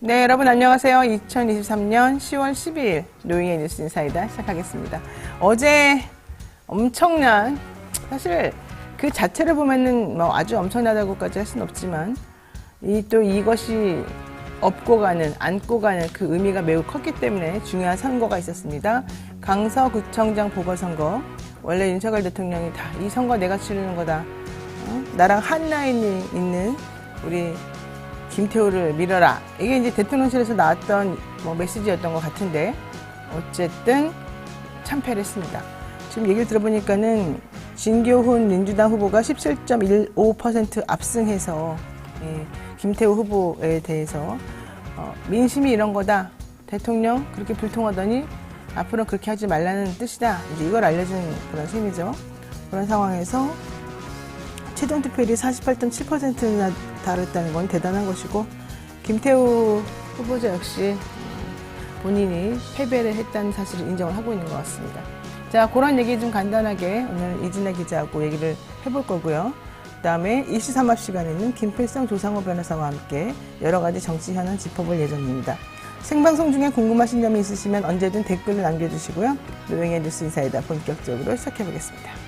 네, 여러분 안녕하세요. 2023년 10월 12일 노잉의 뉴스 인사이다 시작하겠습니다. 어제 엄청난, 사실 그 자체를 보면은 뭐 아주 엄청나다고까지 할 수는 없지만 이것이 업고 가는, 안고 가는 그 의미가 매우 컸기 때문에 중요한 선거가 있었습니다. 강서구청장 보궐선거. 원래 윤석열 대통령이 다 이 선거 내가 치르는 거다. 나랑 한 라인이 있는 우리 김태우를 밀어라. 이게 이제 대통령실에서 나왔던 메시지였던 것 같은데 어쨌든 참패를 했습니다. 지금 얘기를 들어보니까는 진교훈 민주당 후보가 17.15% 압승해서 김태우 후보에 대해서 민심이 이런 거다. 대통령 그렇게 불통하더니 앞으로는 그렇게 하지 말라는 뜻이다. 이제 이걸 알려준 그런 셈이죠. 그런 상황에서 최종 투표율이 48.7%나 달했다는 건 대단한 것이고, 김태우 후보자 역시 본인이 패배를 했다는 사실을 인정을 하고 있는 것 같습니다. 자, 그런 얘기 좀 간단하게 오늘 이진아 기자하고 얘기를 해볼 거고요. 그 다음에 이슈 삼합 시간에는 김필성 조상호 변호사와 함께 여러 가지 정치 현안 짚어볼 예정입니다. 생방송 중에 궁금하신 점이 있으시면 언제든 댓글을 남겨주시고요. 노영의 뉴스 인사이다 본격적으로 시작해보겠습니다.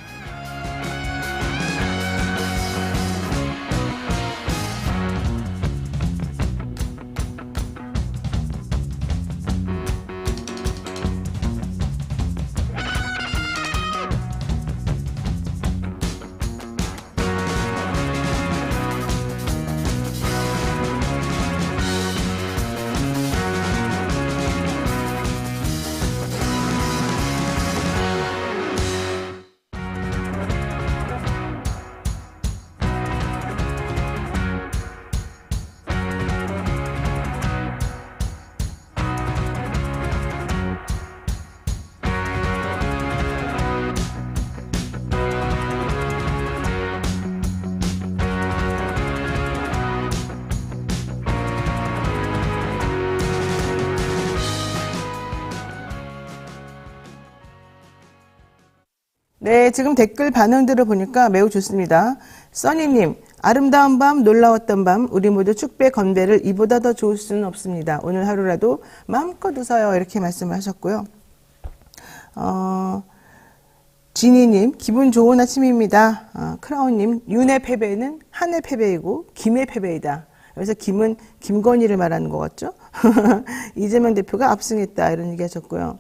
네, 지금 댓글 반응들을 보니까 매우 좋습니다. 써니님, 아름다운 밤, 놀라웠던 밤, 우리 모두 축배 건배를 이보다 더 좋을 수는 없습니다. 오늘 하루라도 마음껏 웃어요. 이렇게 말씀을 하셨고요. 지니님, 기분 좋은 아침입니다. 크라운님, 윤의 패배는 한의 패배이고 김의 패배이다. 여기서 김은 김건희를 말하는 것 같죠? 이재명 대표가 압승했다. 이런 얘기 하셨고요.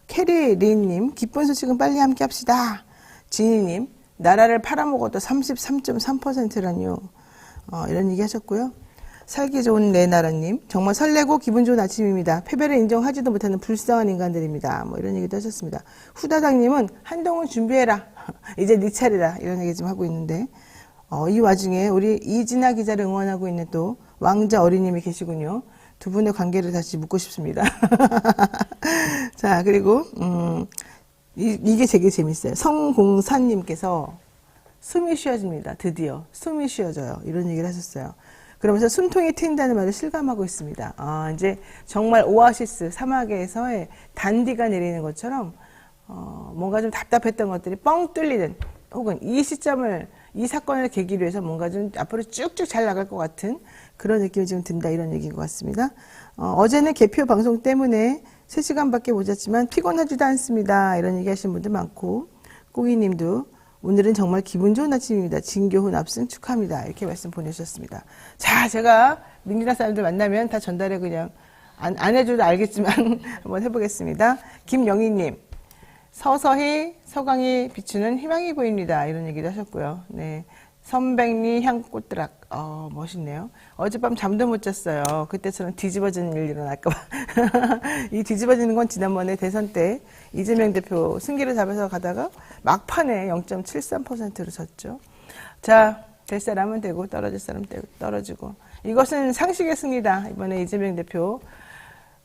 캐리린님, 기쁜 소식은 빨리 함께 합시다. 지니님, 나라를 팔아먹어도 33.3%라니요. 이런 얘기 하셨고요. 살기 좋은 내 나라님, 정말 설레고 기분 좋은 아침입니다. 패배를 인정하지도 못하는 불쌍한 인간들입니다. 이런 얘기도 하셨습니다. 후다닥님은 한동훈 준비해라. 이제 네 차례라. 이런 얘기 좀 하고 있는데, 이 와중에 우리 이진아 기자를 응원하고 있는 또 왕자 어린님이 계시군요. 두 분의 관계를 다시 묻고 싶습니다. 자, 그리고, 이게 되게 재밌어요. 성공사님께서 숨이 쉬어집니다. 드디어. 숨이 쉬어져요. 이런 얘기를 하셨어요. 그러면서 숨통이 트인다는 말을 실감하고 있습니다. 이제 정말 오아시스, 사막에서의 단디가 내리는 것처럼, 뭔가 좀 답답했던 것들이 뻥 뚫리는, 혹은 이 사건을 계기로 해서 뭔가 좀 앞으로 쭉쭉 잘 나갈 것 같은 그런 느낌이 지금 든다, 이런 얘기인 것 같습니다. 어제는 개표 방송 때문에 3시간밖에 못 잤지만 피곤하지도 않습니다. 이런 얘기 하시는 분들 많고, 꾸기님도 오늘은 정말 기분 좋은 아침입니다. 진교훈 압승 축하합니다. 이렇게 말씀 보내주셨습니다. 자, 제가 민주당 사람들 만나면 다 전달해 그냥 안 해줘도 알겠지만 한번 해보겠습니다. 김영희님, 서서히 서강이 비추는 희망이 보입니다. 이런 얘기도 하셨고요. 네. 선백리 향꽃드락. 멋있네요. 어젯밤 잠도 못 잤어요. 그때처럼 뒤집어지는 일 일어날까봐. 이 뒤집어지는 건 지난번에 대선 때 이재명 대표 승기를 잡아서 가다가 막판에 0.73%로 졌죠. 자, 될 사람은 되고 떨어질 사람은 떨어지고. 이것은 상식의 승리다. 이번에 이재명 대표.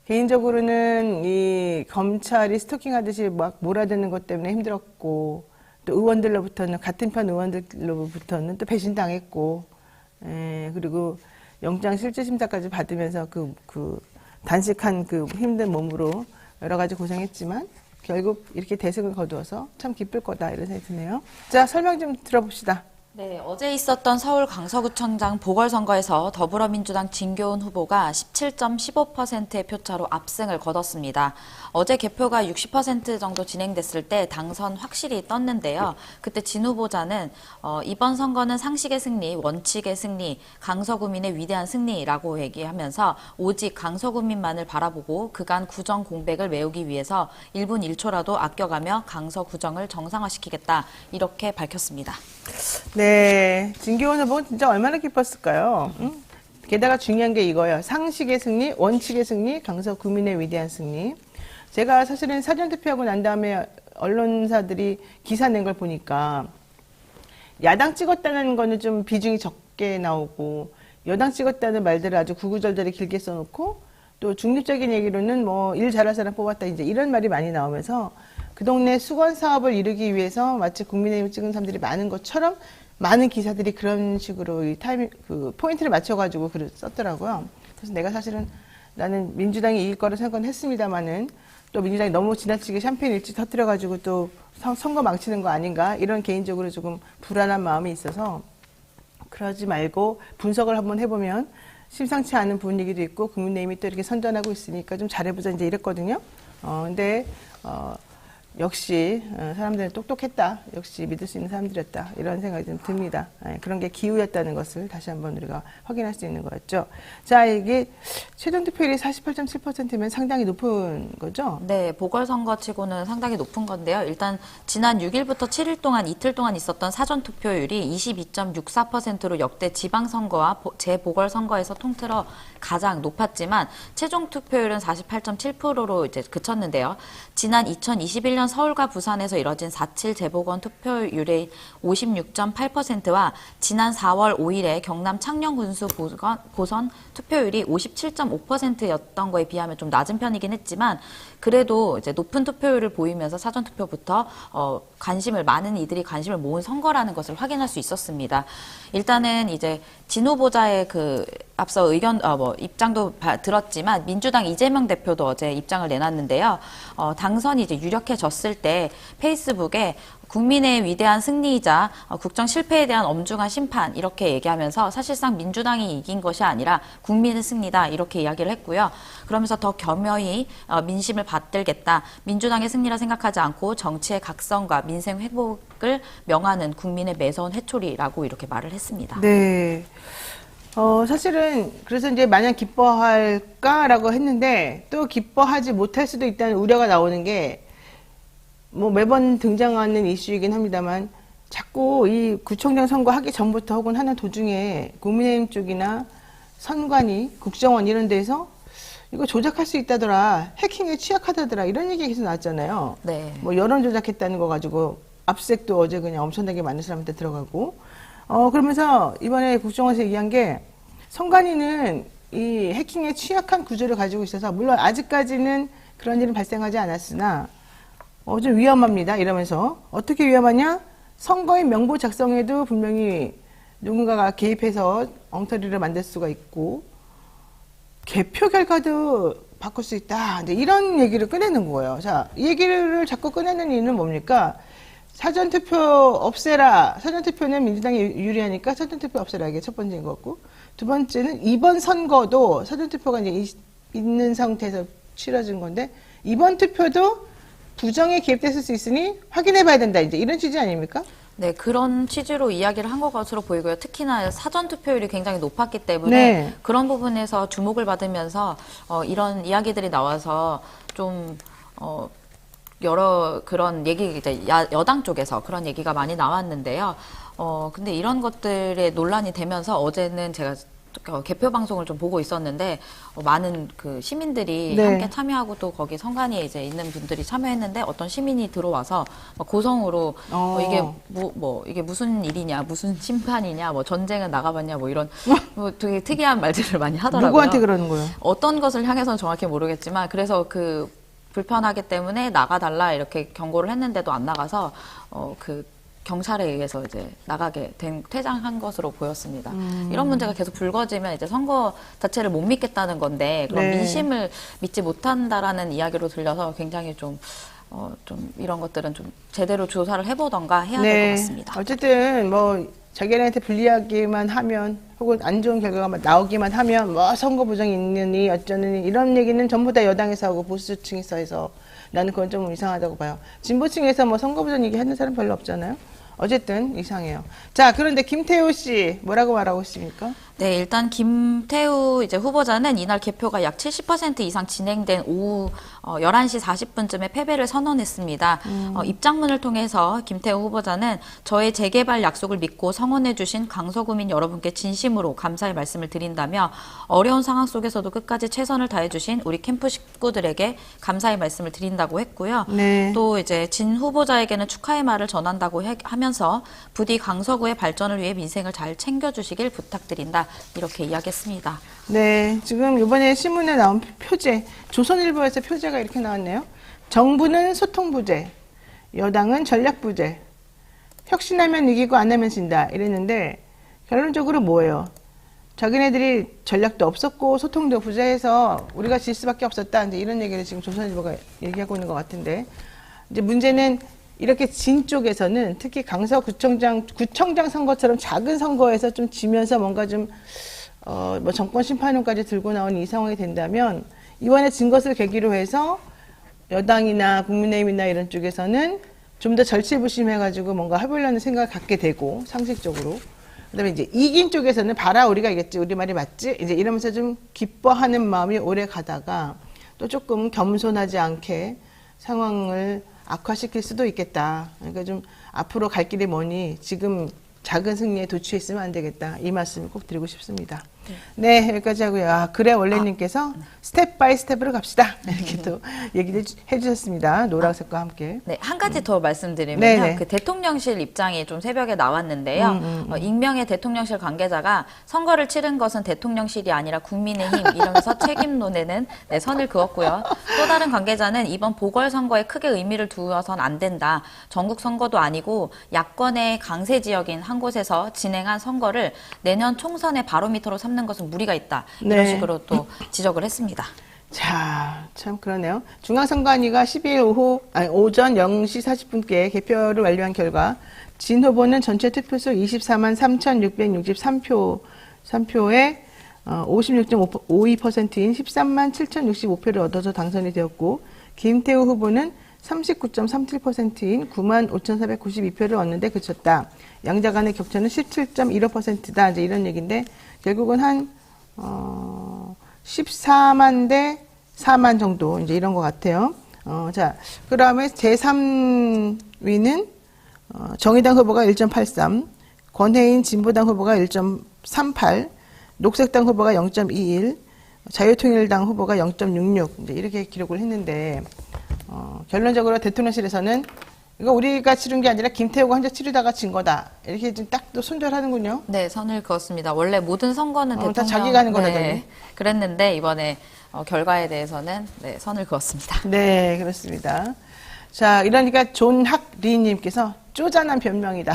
개인적으로는 이 검찰이 스토킹하듯이 막 몰아드는 것 때문에 힘들었고, 또 의원들로부터는, 같은 편 의원들로부터는 또 배신당했고, 그리고 영장 실질심사까지 받으면서 단식한 그 힘든 몸으로 여러 가지 고생했지만, 결국 이렇게 대승을 거두어서 참 기쁠 거다, 이런 생각이 드네요. 자, 설명 좀 들어봅시다. 네, 어제 있었던 서울 강서구청장 보궐선거에서 더불어민주당 진교훈 후보가 17.15%의 표차로 압승을 거뒀습니다. 어제 개표가 60% 정도 진행됐을 때 당선 확실히 떴는데요. 그때 진 후보자는 이번 선거는 상식의 승리, 원칙의 승리, 강서구민의 위대한 승리라고 얘기하면서 오직 강서구민만을 바라보고 그간 구정 공백을 메우기 위해서 1분 1초라도 아껴가며 강서구정을 정상화시키겠다 이렇게 밝혔습니다. 네, 진교훈 후보는 진짜 얼마나 기뻤을까요? 응? 게다가 중요한 게 이거예요. 상식의 승리, 원칙의 승리, 강서 구민의 위대한 승리. 제가 사실은 사전투표하고 난 다음에 언론사들이 기사 낸 걸 보니까 야당 찍었다는 거는 좀 비중이 적게 나오고 여당 찍었다는 말들을 아주 구구절절히 길게 써놓고 또 중립적인 얘기로는 뭐 일 잘할 사람 뽑았다 이제 이런 말이 많이 나오면서 그 동네 수건 사업을 이루기 위해서 마치 국민의힘 찍은 사람들이 많은 것처럼 많은 기사들이 그런 식으로 이 포인트를 맞춰가지고 글을 썼더라고요. 그래서 내가 사실은 나는 민주당이 이길 거라 생각은 했습니다만은 또 민주당이 너무 지나치게 샴페인 일찍 터뜨려가지고 또 선거 망치는 거 아닌가 이런 개인적으로 조금 불안한 마음이 있어서 그러지 말고 분석을 한번 해보면 심상치 않은 분위기도 있고 국민의힘이 또 이렇게 선전하고 있으니까 좀 잘해보자 이제 이랬거든요. 근데 역시 사람들은 똑똑했다. 역시 믿을 수 있는 사람들이었다. 이런 생각이 좀 듭니다. 그런 게 기우였다는 것을 다시 한번 우리가 확인할 수 있는 거였죠. 자, 이게 최종 투표율이 48.7%면 상당히 높은 거죠? 네, 보궐선거치고는 상당히 높은 건데요. 일단 지난 6일부터 7일 동안 이틀 동안 있었던 사전투표율이 22.64%로 역대 지방선거와 재보궐선거에서 통틀어 가장 높았지만 최종 투표율은 48.7%로 이제 그쳤는데요. 지난 2021년 서울과 부산에서 이뤄진 4.7 재보궐 투표율의 56.8%와 지난 4월 5일에 경남 창녕군수 보선 투표율이 57.5%였던 거에 비하면 좀 낮은 편이긴 했지만 그래도 이제 높은 투표율을 보이면서 사전투표부터 많은 이들이 관심을 모은 선거라는 것을 확인할 수 있었습니다. 일단은 이제 진 후보자의 앞서 입장도 들었지만 민주당 이재명 대표도 어제 입장을 내놨는데요. 당선이 이제 유력해졌을 때 페이스북에 국민의 위대한 승리이자 국정 실패에 대한 엄중한 심판 이렇게 얘기하면서 사실상 민주당이 이긴 것이 아니라 국민의 승리다 이렇게 이야기를 했고요. 그러면서 더 겸허히 민심을 받들겠다. 민주당의 승리라 생각하지 않고 정치의 각성과 민생 회복을 명하는 국민의 매서운 회초리라고 이렇게 말을 했습니다. 네. 사실은 그래서 이제 마냥 기뻐할까라고 했는데 또 기뻐하지 못할 수도 있다는 우려가 나오는 게 뭐 매번 등장하는 이슈이긴 합니다만 자꾸 이 구청장 선거 하기 전부터 혹은 하는 도중에 국민의힘 쪽이나 선관위, 국정원 이런 데서 이거 조작할 수 있다더라, 해킹에 취약하다더라 이런 얘기가 계속 나왔잖아요. 네. 뭐 여론 조작했다는 거 가지고 압색도 어제 그냥 엄청나게 많은 사람한테 들어가고 그러면서 이번에 국정원에서 얘기한 게 선관위는 이 해킹에 취약한 구조를 가지고 있어서 물론 아직까지는 그런 일은 발생하지 않았으나 좀 위험합니다. 이러면서 어떻게 위험하냐? 선거인 명부 작성에도 분명히 누군가가 개입해서 엉터리를 만들 수가 있고 개표 결과도 바꿀 수 있다. 이제 이런 얘기를 꺼내는 거예요. 자, 이 얘기를 자꾸 꺼내는 이유는 뭡니까? 사전투표 없애라. 사전투표는 민주당이 유리하니까 사전투표 없애라. 이게 첫 번째인 것 같고. 두 번째는 이번 선거도 사전투표가 이제 있는 상태에서 치러진 건데 이번 투표도 부정에 개입됐을 수 있으니 확인해 봐야 된다. 이제 이런 취지 아닙니까? 네, 그런 취지로 이야기를 한 것으로 보이고요. 특히나 사전투표율이 굉장히 높았기 때문에 네. 그런 부분에서 주목을 받으면서 이런 이야기들이 나와서 좀 여러 그런 얘기, 이제 여당 쪽에서 그런 얘기가 많이 나왔는데요. 근데 이런 것들에 논란이 되면서 어제는 제가 개표 방송을 좀 보고 있었는데 많은 그 시민들이 네. 함께 참여하고 또 거기 선관위에 이제 있는 분들이 참여했는데 어떤 시민이 들어와서 고성으로 이게 무슨 일이냐, 무슨 심판이냐, 뭐 전쟁은 나가봤냐, 뭐 이런 뭐 되게 특이한 말들을 많이 하더라고요. 누구한테 그러는 거예요? 어떤 것을 향해서는 정확히 모르겠지만 그래서 불편하기 때문에 나가달라 이렇게 경고를 했는데도 안 나가서 경찰에 의해서 이제 나가게 퇴장한 것으로 보였습니다. 이런 문제가 계속 불거지면 이제 선거 자체를 못 믿겠다는 건데 그런 네. 민심을 믿지 못한다라는 이야기로 들려서 굉장히 좀 이런 것들은 좀 제대로 조사를 해보던가 해야 될 것 같습니다. 어쨌든 뭐 자기네한테 불리하기만 하면 혹은 안 좋은 결과가 나오기만 하면 뭐 선거 부정이 있느니 어쩌느니 이런 얘기는 전부 다 여당에서 하고 보수층에서 해서 나는 그건 좀 이상하다고 봐요. 진보층에서 뭐 선거 부정 얘기하는 사람 별로 없잖아요. 어쨌든 이상해요. 자, 그런데 김태우 씨 뭐라고 말하고 있습니까? 네, 일단 김태우 이제 후보자는 이날 개표가 약 70% 이상 진행된 오후 11시 40분쯤에 패배를 선언했습니다. 입장문을 통해서 김태우 후보자는 저의 재개발 약속을 믿고 성원해 주신 강서구민 여러분께 진심으로 감사의 말씀을 드린다며 어려운 상황 속에서도 끝까지 최선을 다해 주신 우리 캠프 식구들에게 감사의 말씀을 드린다고 했고요. 네. 또 이제 진 후보자에게는 축하의 말을 전한다고 하면서 부디 강서구의 발전을 위해 민생을 잘 챙겨주시길 부탁드린다. 이렇게 이야기했습니다. 네, 지금 이번에 신문에 나온 표제, 조선일보에서 표제가 이렇게 나왔네요. 정부는 소통부재, 여당은 전략부재, 혁신하면 이기고 안 하면 진다 이랬는데 결론적으로 뭐예요? 자기네들이 전략도 없었고 소통도 부재해서 우리가 질 수밖에 없었다. 이제 이런 얘기를 지금 조선일보가 얘기하고 있는 것 같은데 이제 문제는 이렇게 진 쪽에서는 특히 강서구청장 선거처럼 작은 선거에서 좀 지면서 뭔가 좀 뭐 정권 심판론까지 들고 나온 이 상황이 된다면 이번에 진 것을 계기로 해서 여당이나 국민의힘이나 이런 쪽에서는 좀 더 절치부심해가지고 뭔가 해보려는 생각을 갖게 되고 상식적으로 그다음에 이제 이긴 쪽에서는 봐라 우리가 이겼지 우리 말이 맞지 이제 이러면서 좀 기뻐하는 마음이 오래 가다가 또 조금 겸손하지 않게 상황을 악화시킬 수도 있겠다. 그러니까 좀 앞으로 갈 길이 뭐니 지금 작은 승리에 도취했으면 안 되겠다. 이 말씀을 꼭 드리고 싶습니다. 네, 여기까지 하고요. 아, 그래 원래님께서 스텝 바이 스텝으로 갑시다. 이렇게 또 얘기를 해주셨습니다. 노란색과 함께. 네, 한 가지 더 말씀드리면요. 네네. 그 대통령실 입장이 좀 새벽에 나왔는데요. 익명의 대통령실 관계자가 선거를 치른 것은 대통령실이 아니라 국민의힘 이러면서 책임론에는 네, 선을 그었고요. 또 다른 관계자는 이번 보궐선거에 크게 의미를 두어선 안 된다. 전국 선거도 아니고 야권의 강세 지역인 한 곳에서 진행한 선거를 내년 총선의 바로미터로 삼는 것은 무리가 있다. 이런 네. 식으로 또 지적을 했습니다. 자, 참 그러네요. 중앙선관위가 12일 오전 0시 40분께 개표를 완료한 결과 진 후보는 전체 투표수 24만 3,663표에 56.52%인 13만 7,065표를 얻어서 당선이 되었고 김태우 후보는 39.37%인 9만 5,492표를 얻는데 그쳤다. 양자 간의 격차는 17.15%다. 이제 이런 얘기인데 결국은 한 14만 대 4만 정도 이제 이런 것 같아요. 자, 그다음에 제3위는 정의당 후보가 1.83, 권혜인 진보당 후보가 1.38, 녹색당 후보가 0.21, 자유통일당 후보가 0.66 이제 이렇게 기록을 했는데 결론적으로 대통령실에서는 이거 우리가 치른 게 아니라 김태우가 혼자 치르다가 진 거다. 이렇게 좀 딱 또 손절하는군요. 네, 선을 그었습니다. 원래 모든 선거는 다 대통령 자기가 하는 거라더니. 그랬는데 이번에 결과에 대해서는 네, 선을 그었습니다. 네, 그렇습니다. 자, 이러니까 존학리님께서 쪼잔한 변명이다.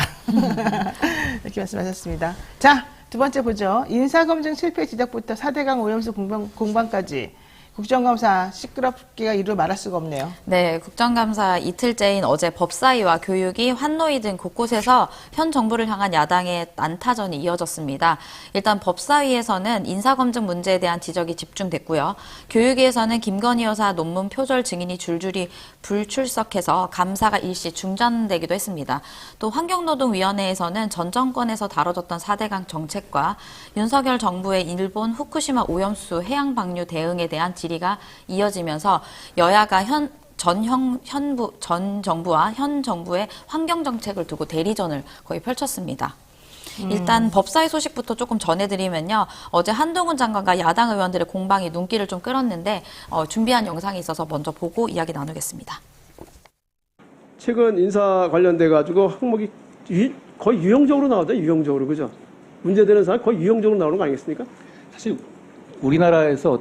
이렇게 말씀하셨습니다. 자, 두 번째 보죠. 인사검증 실패 지적부터 4대강 오염수 공방까지 국정감사 시끄럽기가 이루 말할 수가 없네요. 네, 국정감사 이틀째인 어제 법사위와 교육위, 환노위 등 곳곳에서 현 정부를 향한 야당의 난타전이 이어졌습니다. 일단 법사위에서는 인사검증 문제에 대한 지적이 집중됐고요. 교육위에서는 김건희 여사 논문 표절 증인이 줄줄이 불출석해서 감사가 일시 중단되기도 했습니다. 또 환경노동위원회에서는 전 정권에서 다뤄졌던 4대강 정책과 윤석열 정부의 일본 후쿠시마 오염수 해양 방류 대응에 대한 질의가 이어지면서 여야가 전 정부와 현 정부의 환경 정책을 두고 대리전을 거의 펼쳤습니다. 일단 법사위 소식부터 조금 전해드리면요. 어제 한동훈 장관과 야당 의원들의 공방이 눈길을 좀 끌었는데 준비한 영상이 있어서 먼저 보고 이야기 나누겠습니다. 최근 인사 관련돼 가지고 항목이 거의 유형적으로 나오죠. 유형적으로 그죠? 문제되는 사람 거의 유형적으로 나오는 거 아니겠습니까? 사실 우리나라에서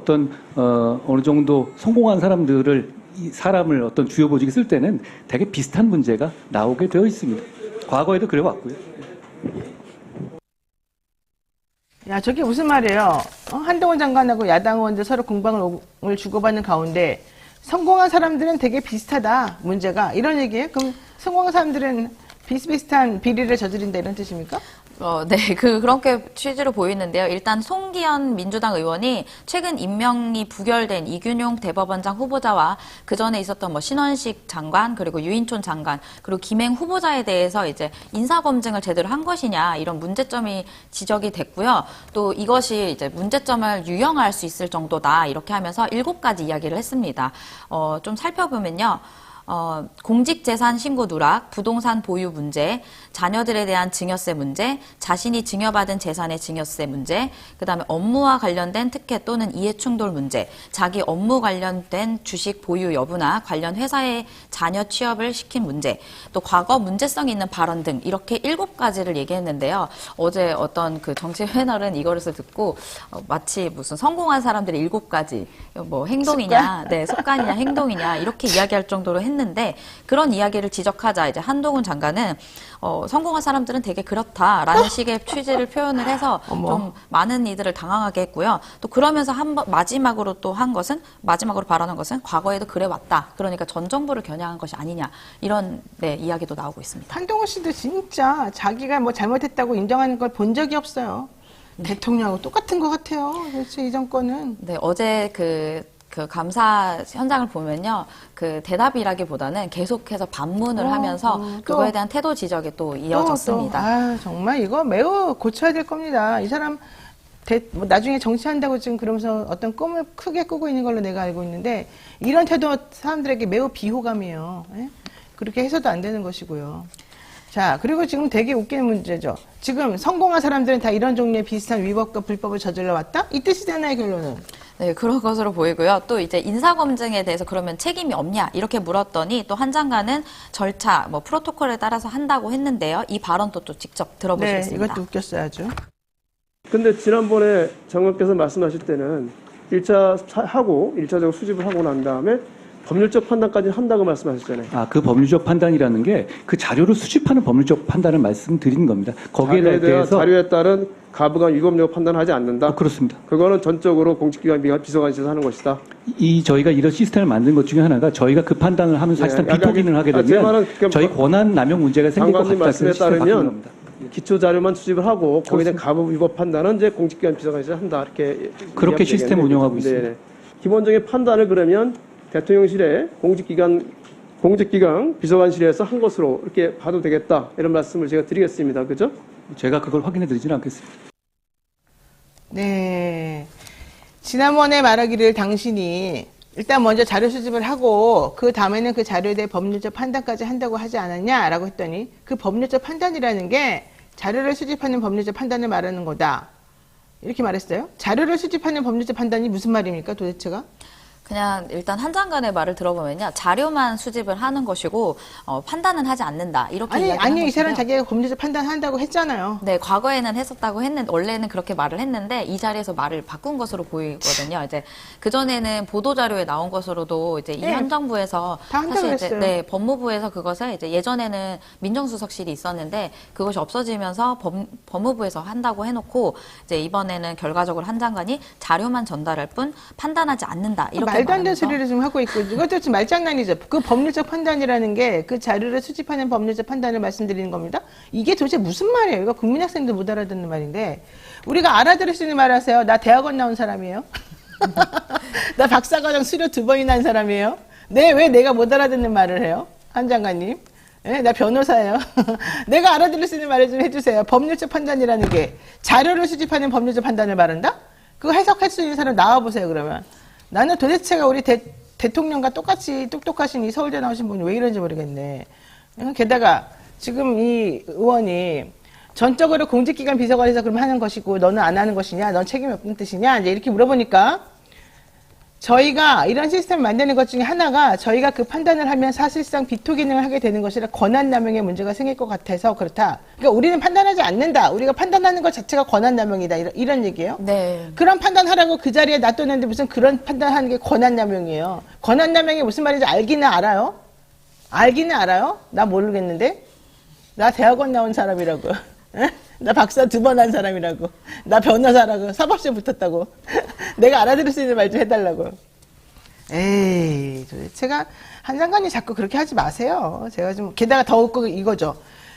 어느 정도 성공한 사람을 어떤 주요 보직에 쓸 때는 되게 비슷한 문제가 나오게 되어 있습니다. 과거에도 그래 왔고요. 야, 저게 무슨 말이에요? 한동훈 장관하고 야당 의원들 서로 공방을 주고받는 가운데 성공한 사람들은 되게 비슷하다, 문제가. 이런 얘기예요? 그럼 성공한 사람들은 비슷비슷한 비리를 저지른다 이런 뜻입니까? 네, 그렇게 취지로 보이는데요. 일단 송기현 민주당 의원이 최근 임명이 부결된 이균용 대법원장 후보자와 그 전에 있었던 뭐 신원식 장관, 그리고 유인촌 장관, 그리고 김행 후보자에 대해서 이제 인사검증을 제대로 한 것이냐, 이런 문제점이 지적이 됐고요. 또 이것이 이제 문제점을 유형화할 수 있을 정도다, 이렇게 하면서 7가지 이야기를 했습니다. 좀 살펴보면요. 공직재산 신고 누락, 부동산 보유 문제, 자녀들에 대한 증여세 문제, 자신이 증여받은 재산의 증여세 문제, 그다음에 업무와 관련된 특혜 또는 이해충돌 문제, 자기 업무 관련된 주식 보유 여부나 관련 회사의 자녀 취업을 시킨 문제, 또 과거 문제성 있는 발언 등 이렇게 7가지를 얘기했는데요. 어제 어떤 그 정치 패널은 이거를 듣고 마치 무슨 성공한 사람들의 7가지 뭐 행동이냐, 네, 습관이냐, 행동이냐 이렇게 이야기할 정도로 했는데, 그런 이야기를 지적하자 이제 한동훈 장관은 성공한 사람들은 되게 그렇다라는 식의 취지를 표현을 해서 좀 많은 이들을 당황하게 했고요. 또 그러면서 마지막으로 발언한 것은 과거에도 그래 왔다. 그러니까 전 정부를 겨냥한 것이 아니냐, 이런 이야기도 나오고 있습니다. 한동훈 씨도 진짜 자기가 뭐 잘못했다고 인정하는 걸 본 적이 없어요. 대통령하고 똑같은 것 같아요. 도대체 이 정권은. 네, 어제 그 감사 현장을 보면요, 그 대답이라기보다는 계속해서 반문을 하면서 그거에 대한 태도 지적이 또 이어졌습니다. 정말 이거 매우 고쳐야 될 겁니다. 이 사람 뭐 나중에 정치한다고 지금 그러면서 어떤 꿈을 크게 꾸고 있는 걸로 내가 알고 있는데, 이런 태도 사람들에게 매우 비호감이에요. 예? 그렇게 해서도 안 되는 것이고요. 자, 그리고 지금 되게 웃기는 문제죠. 지금 성공한 사람들은 다 이런 종류의 비슷한 위법과 불법을 저질러 왔다? 이 뜻이잖아요, 결론은. 네, 그런 것으로 보이고요. 또 이제 인사검증에 대해서 그러면 책임이 없냐, 이렇게 물었더니 또 한 장관은 절차, 뭐 프로토콜에 따라서 한다고 했는데요. 이 발언도 또 직접 들어보시겠습니다. 네, 이것도 웃겼어요, 아주. 근데 지난번에 장관께서 말씀하실 때는 1차적으로 수집을 하고 난 다음에 법률적 판단까지 한다고 말씀하셨잖아요. 그 법률적 판단이라는 게 그 자료를 수집하는 법률적 판단을 말씀드리는 겁니다. 거기에 대해서 자료에 따른 가부간 위법력 판단하지 않는다. 그렇습니다. 그거는 전적으로 공직기관 비서관실에서 하는 것이다. 저희가 이런 시스템을 만든 것 중에 하나가, 저희가 그 판단을 하면 사실상 비토기능을 하게 되면 저희 권한 남용 문제가 생길 것 장관님 같다. 말씀에 따르면 기초 자료만 수집을 하고 거기에 대한 가부 위법 판단은 이제 공직기관 비서관실에서 한다, 이렇게 그렇게 시스템 운영하고 있습니다. 네네. 기본적인 판단을 그러면 대통령실의 공직기관 비서관실에서 한 것으로 이렇게 봐도 되겠다, 이런 말씀을 제가 드리겠습니다. 그죠? 제가 그걸 확인해 드리지는 않겠습니다. 네. 지난번에 말하기를 당신이 일단 먼저 자료 수집을 하고 그 다음에는 그 자료에 대해 법률적 판단까지 한다고 하지 않았냐라고 했더니, 그 법률적 판단이라는 게 자료를 수집하는 법률적 판단을 말하는 거다, 이렇게 말했어요. 자료를 수집하는 법률적 판단이 무슨 말입니까, 도대체가? 그냥 일단 한 장관의 말을 들어보면요, 자료만 수집을 하는 것이고 판단은 하지 않는다, 이렇게 이야기하는 아니 이 사람 것인데요. 자기가 법률적 판단한다고 했잖아요. 네, 과거에는 했었다고 했는데, 원래는 그렇게 말을 했는데 이 자리에서 말을 바꾼 것으로 보이거든요. 이제 그 전에는 보도 자료에 나온 것으로도 이제 이 현 정부에서 다 한다고 사실 이제 했어요. 법무부에서 그것을 이제 예전에는 민정수석실이 있었는데 그것이 없어지면서 법무부에서 한다고 해놓고, 이제 이번에는 결과적으로 한 장관이 자료만 전달할 뿐 판단하지 않는다, 이렇게 말도 안 되는 말하면서. 소리를 지금 하고 있고, 이것도 지금 말장난이죠. 그 법률적 판단이라는 게 그 자료를 수집하는 법률적 판단을 말씀드리는 겁니다. 이게 도대체 무슨 말이에요? 이거 국민학생도 못 알아듣는 말인데, 우리가 알아들을 수 있는 말 하세요. 나 대학원 나온 사람이에요. 나 박사과정 수료 2번이나 한 사람이에요. 네, 왜 내가 못 알아듣는 말을 해요? 한 장관님. 네, 나 변호사예요. 내가 알아들을 수 있는 말을 좀 해주세요. 법률적 판단이라는 게 자료를 수집하는 법률적 판단을 말한다? 그거 해석할 수 있는 사람 나와보세요, 그러면. 나는 도대체가 우리 대통령과 똑같이 똑똑하신 이 서울대 나오신 분이 왜 이런지 모르겠네. 게다가 지금 이 의원이 전적으로 공직기관 비서관에서 그럼 하는 것이고 너는 안 하는 것이냐, 넌 책임이 없는 뜻이냐, 이제 이렇게 물어보니까, 저희가 이런 시스템을 만드는 것 중에 하나가 저희가 그 판단을 하면 사실상 비토 기능을 하게 되는 것이라 권한남용의 문제가 생길 것 같아서 그렇다. 그러니까 우리는 판단하지 않는다. 우리가 판단하는 것 자체가 권한남용이다. 이런 얘기예요. 네. 그런 판단하라고 그 자리에 놔뒀는데 무슨 그런 판단하는 게 권한남용이에요. 권한남용이 무슨 말인지 알기는 알아요? 알기는 알아요? 나 모르겠는데. 나 대학원 나온 사람이라고. 나 박사 2번 한 사람이라고. 나 변호사라고. 사법시험 붙었다고. 내가 알아들을 수 있는 말 좀 해달라고. 에이, 제가 한 장관이 자꾸 그렇게 하지 마세요. 제가 좀, 게다가 더 웃고 이거죠.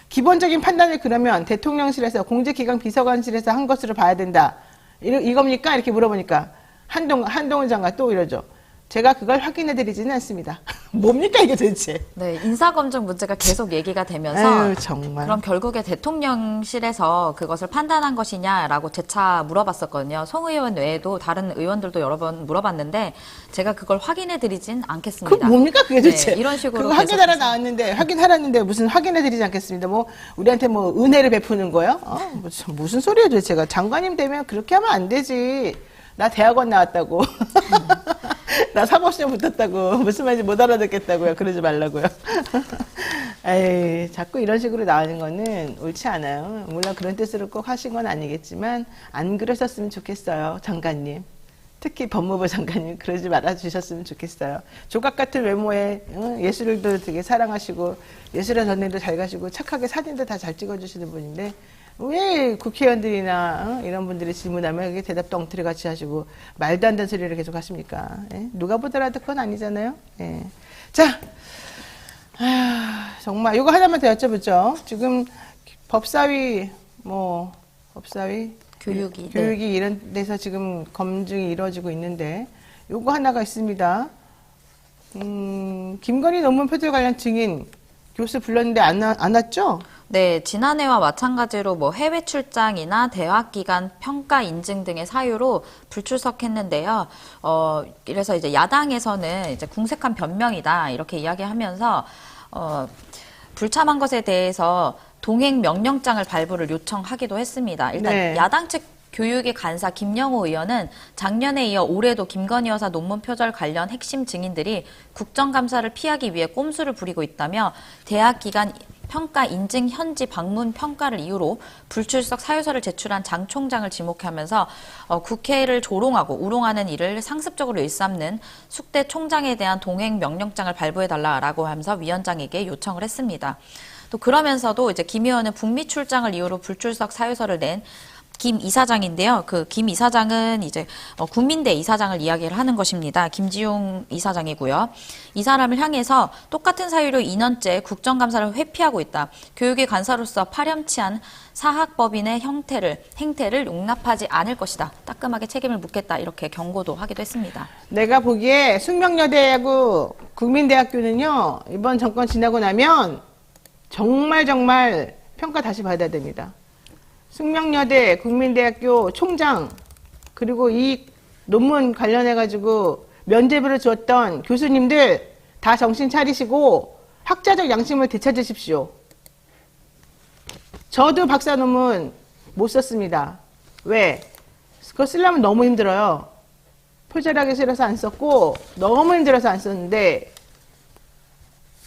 기본적인 판단을 그러면 대통령실에서 공직기강 비서관실에서 한 것으로 봐야 된다. 이겁니까? 이렇게 물어보니까 한동훈 장관 또 이러죠. 제가 그걸 확인해드리지는 않습니다. 뭡니까 이게 도대체? 네, 인사검증 문제가 계속 얘기가 되면서 아유, 정말. 그럼 결국에 대통령실에서 그것을 판단한 것이냐라고 재차 물어봤었거든요. 송 의원 외에도 다른 의원들도 여러 번 물어봤는데 제가 그걸 확인해드리진 않겠습니다. 그 뭡니까 그게 도대체? 네, 이런 식으로 그거 확인하라 나왔는데 확인하라는데 무슨 확인해드리지 않겠습니다. 뭐 우리한테 뭐 은혜를 베푸는 거요? 무슨 소리예요 도대체가? 장관님 되면 그렇게 하면 안 되지. 나 대학원 나왔다고. 나 사법시험 붙었다고. 무슨 말인지 못 알아듣겠다고요. 그러지 말라고요. 에이, 자꾸 이런 식으로 나오는 거는 옳지 않아요. 물론 그런 뜻으로 꼭 하신 건 아니겠지만 안 그러셨으면 좋겠어요. 장관님. 특히 법무부 장관님 그러지 말아주셨으면 좋겠어요. 조각 같은 외모에 예술도 되게 사랑하시고 예술의 전쟁도 잘 가시고 착하게 사진도 다 잘 찍어주시는 분인데 왜 국회의원들이나 이런 분들이 질문하면 그게 대답도 엉터리 같이 하시고 말도 안 되는 소리를 계속 하십니까? 예? 누가 보더라도 그건 아니잖아요. 예. 자, 정말 이거 하나만 더 여쭤보죠. 지금 법사위 교육이 교육이 이런 데서 지금 검증이 이루어지고 있는데 요거 하나가 있습니다. 김건희 논문 표절 관련 증인 교수 불렀는데 안 왔죠? 네, 지난해와 마찬가지로 뭐 해외 출장이나 대학 기간 평가 인증 등의 사유로 불출석했는데요. 이래서 이제 야당에서는 이제 궁색한 변명이다 이렇게 이야기하면서 불참한 것에 대해서 동행 명령장을 발부를 요청하기도 했습니다. 일단 네. 야당 측 교육의 간사 김영호 의원은 작년에 이어 올해도 김건희 여사 논문 표절 관련 핵심 증인들이 국정감사를 피하기 위해 꼼수를 부리고 있다며 대학 기간 평가 인증 현지 방문 평가를 이유로 불출석 사유서를 제출한 장 총장을 지목하면서 국회를 조롱하고 우롱하는 일을 상습적으로 일삼는 숙대 총장에 대한 동행 명령장을 발부해달라라고 하면서 위원장에게 요청을 했습니다. 또 그러면서도 이제 김 의원은 북미 출장을 이유로 불출석 사유서를 낸 김 이사장인데요. 그 김 이사장은 이제 국민대 이사장을 이야기를 하는 것입니다. 김지용 이사장이고요. 이 사람을 향해서 똑같은 사유로 2년째 국정감사를 회피하고 있다. 교육의 간사로서 파렴치한 사학법인의 행태를 용납하지 않을 것이다. 따끔하게 책임을 묻겠다. 이렇게 경고도 하기도 했습니다. 내가 보기에 숙명여대하고 국민대학교는요. 이번 정권 지나고 나면 정말 평가 다시 받아야 됩니다. 숙명여대, 국민대학교 총장 그리고 이 논문 관련해가지고 면죄부를 주었던 교수님들 다 정신 차리시고 학자적 양심을 되찾으십시오. 저도 박사 논문 못 썼습니다. 왜? 그거 쓰려면 너무 힘들어요. 표절하기 싫어서 안 썼고 너무 힘들어서 안 썼는데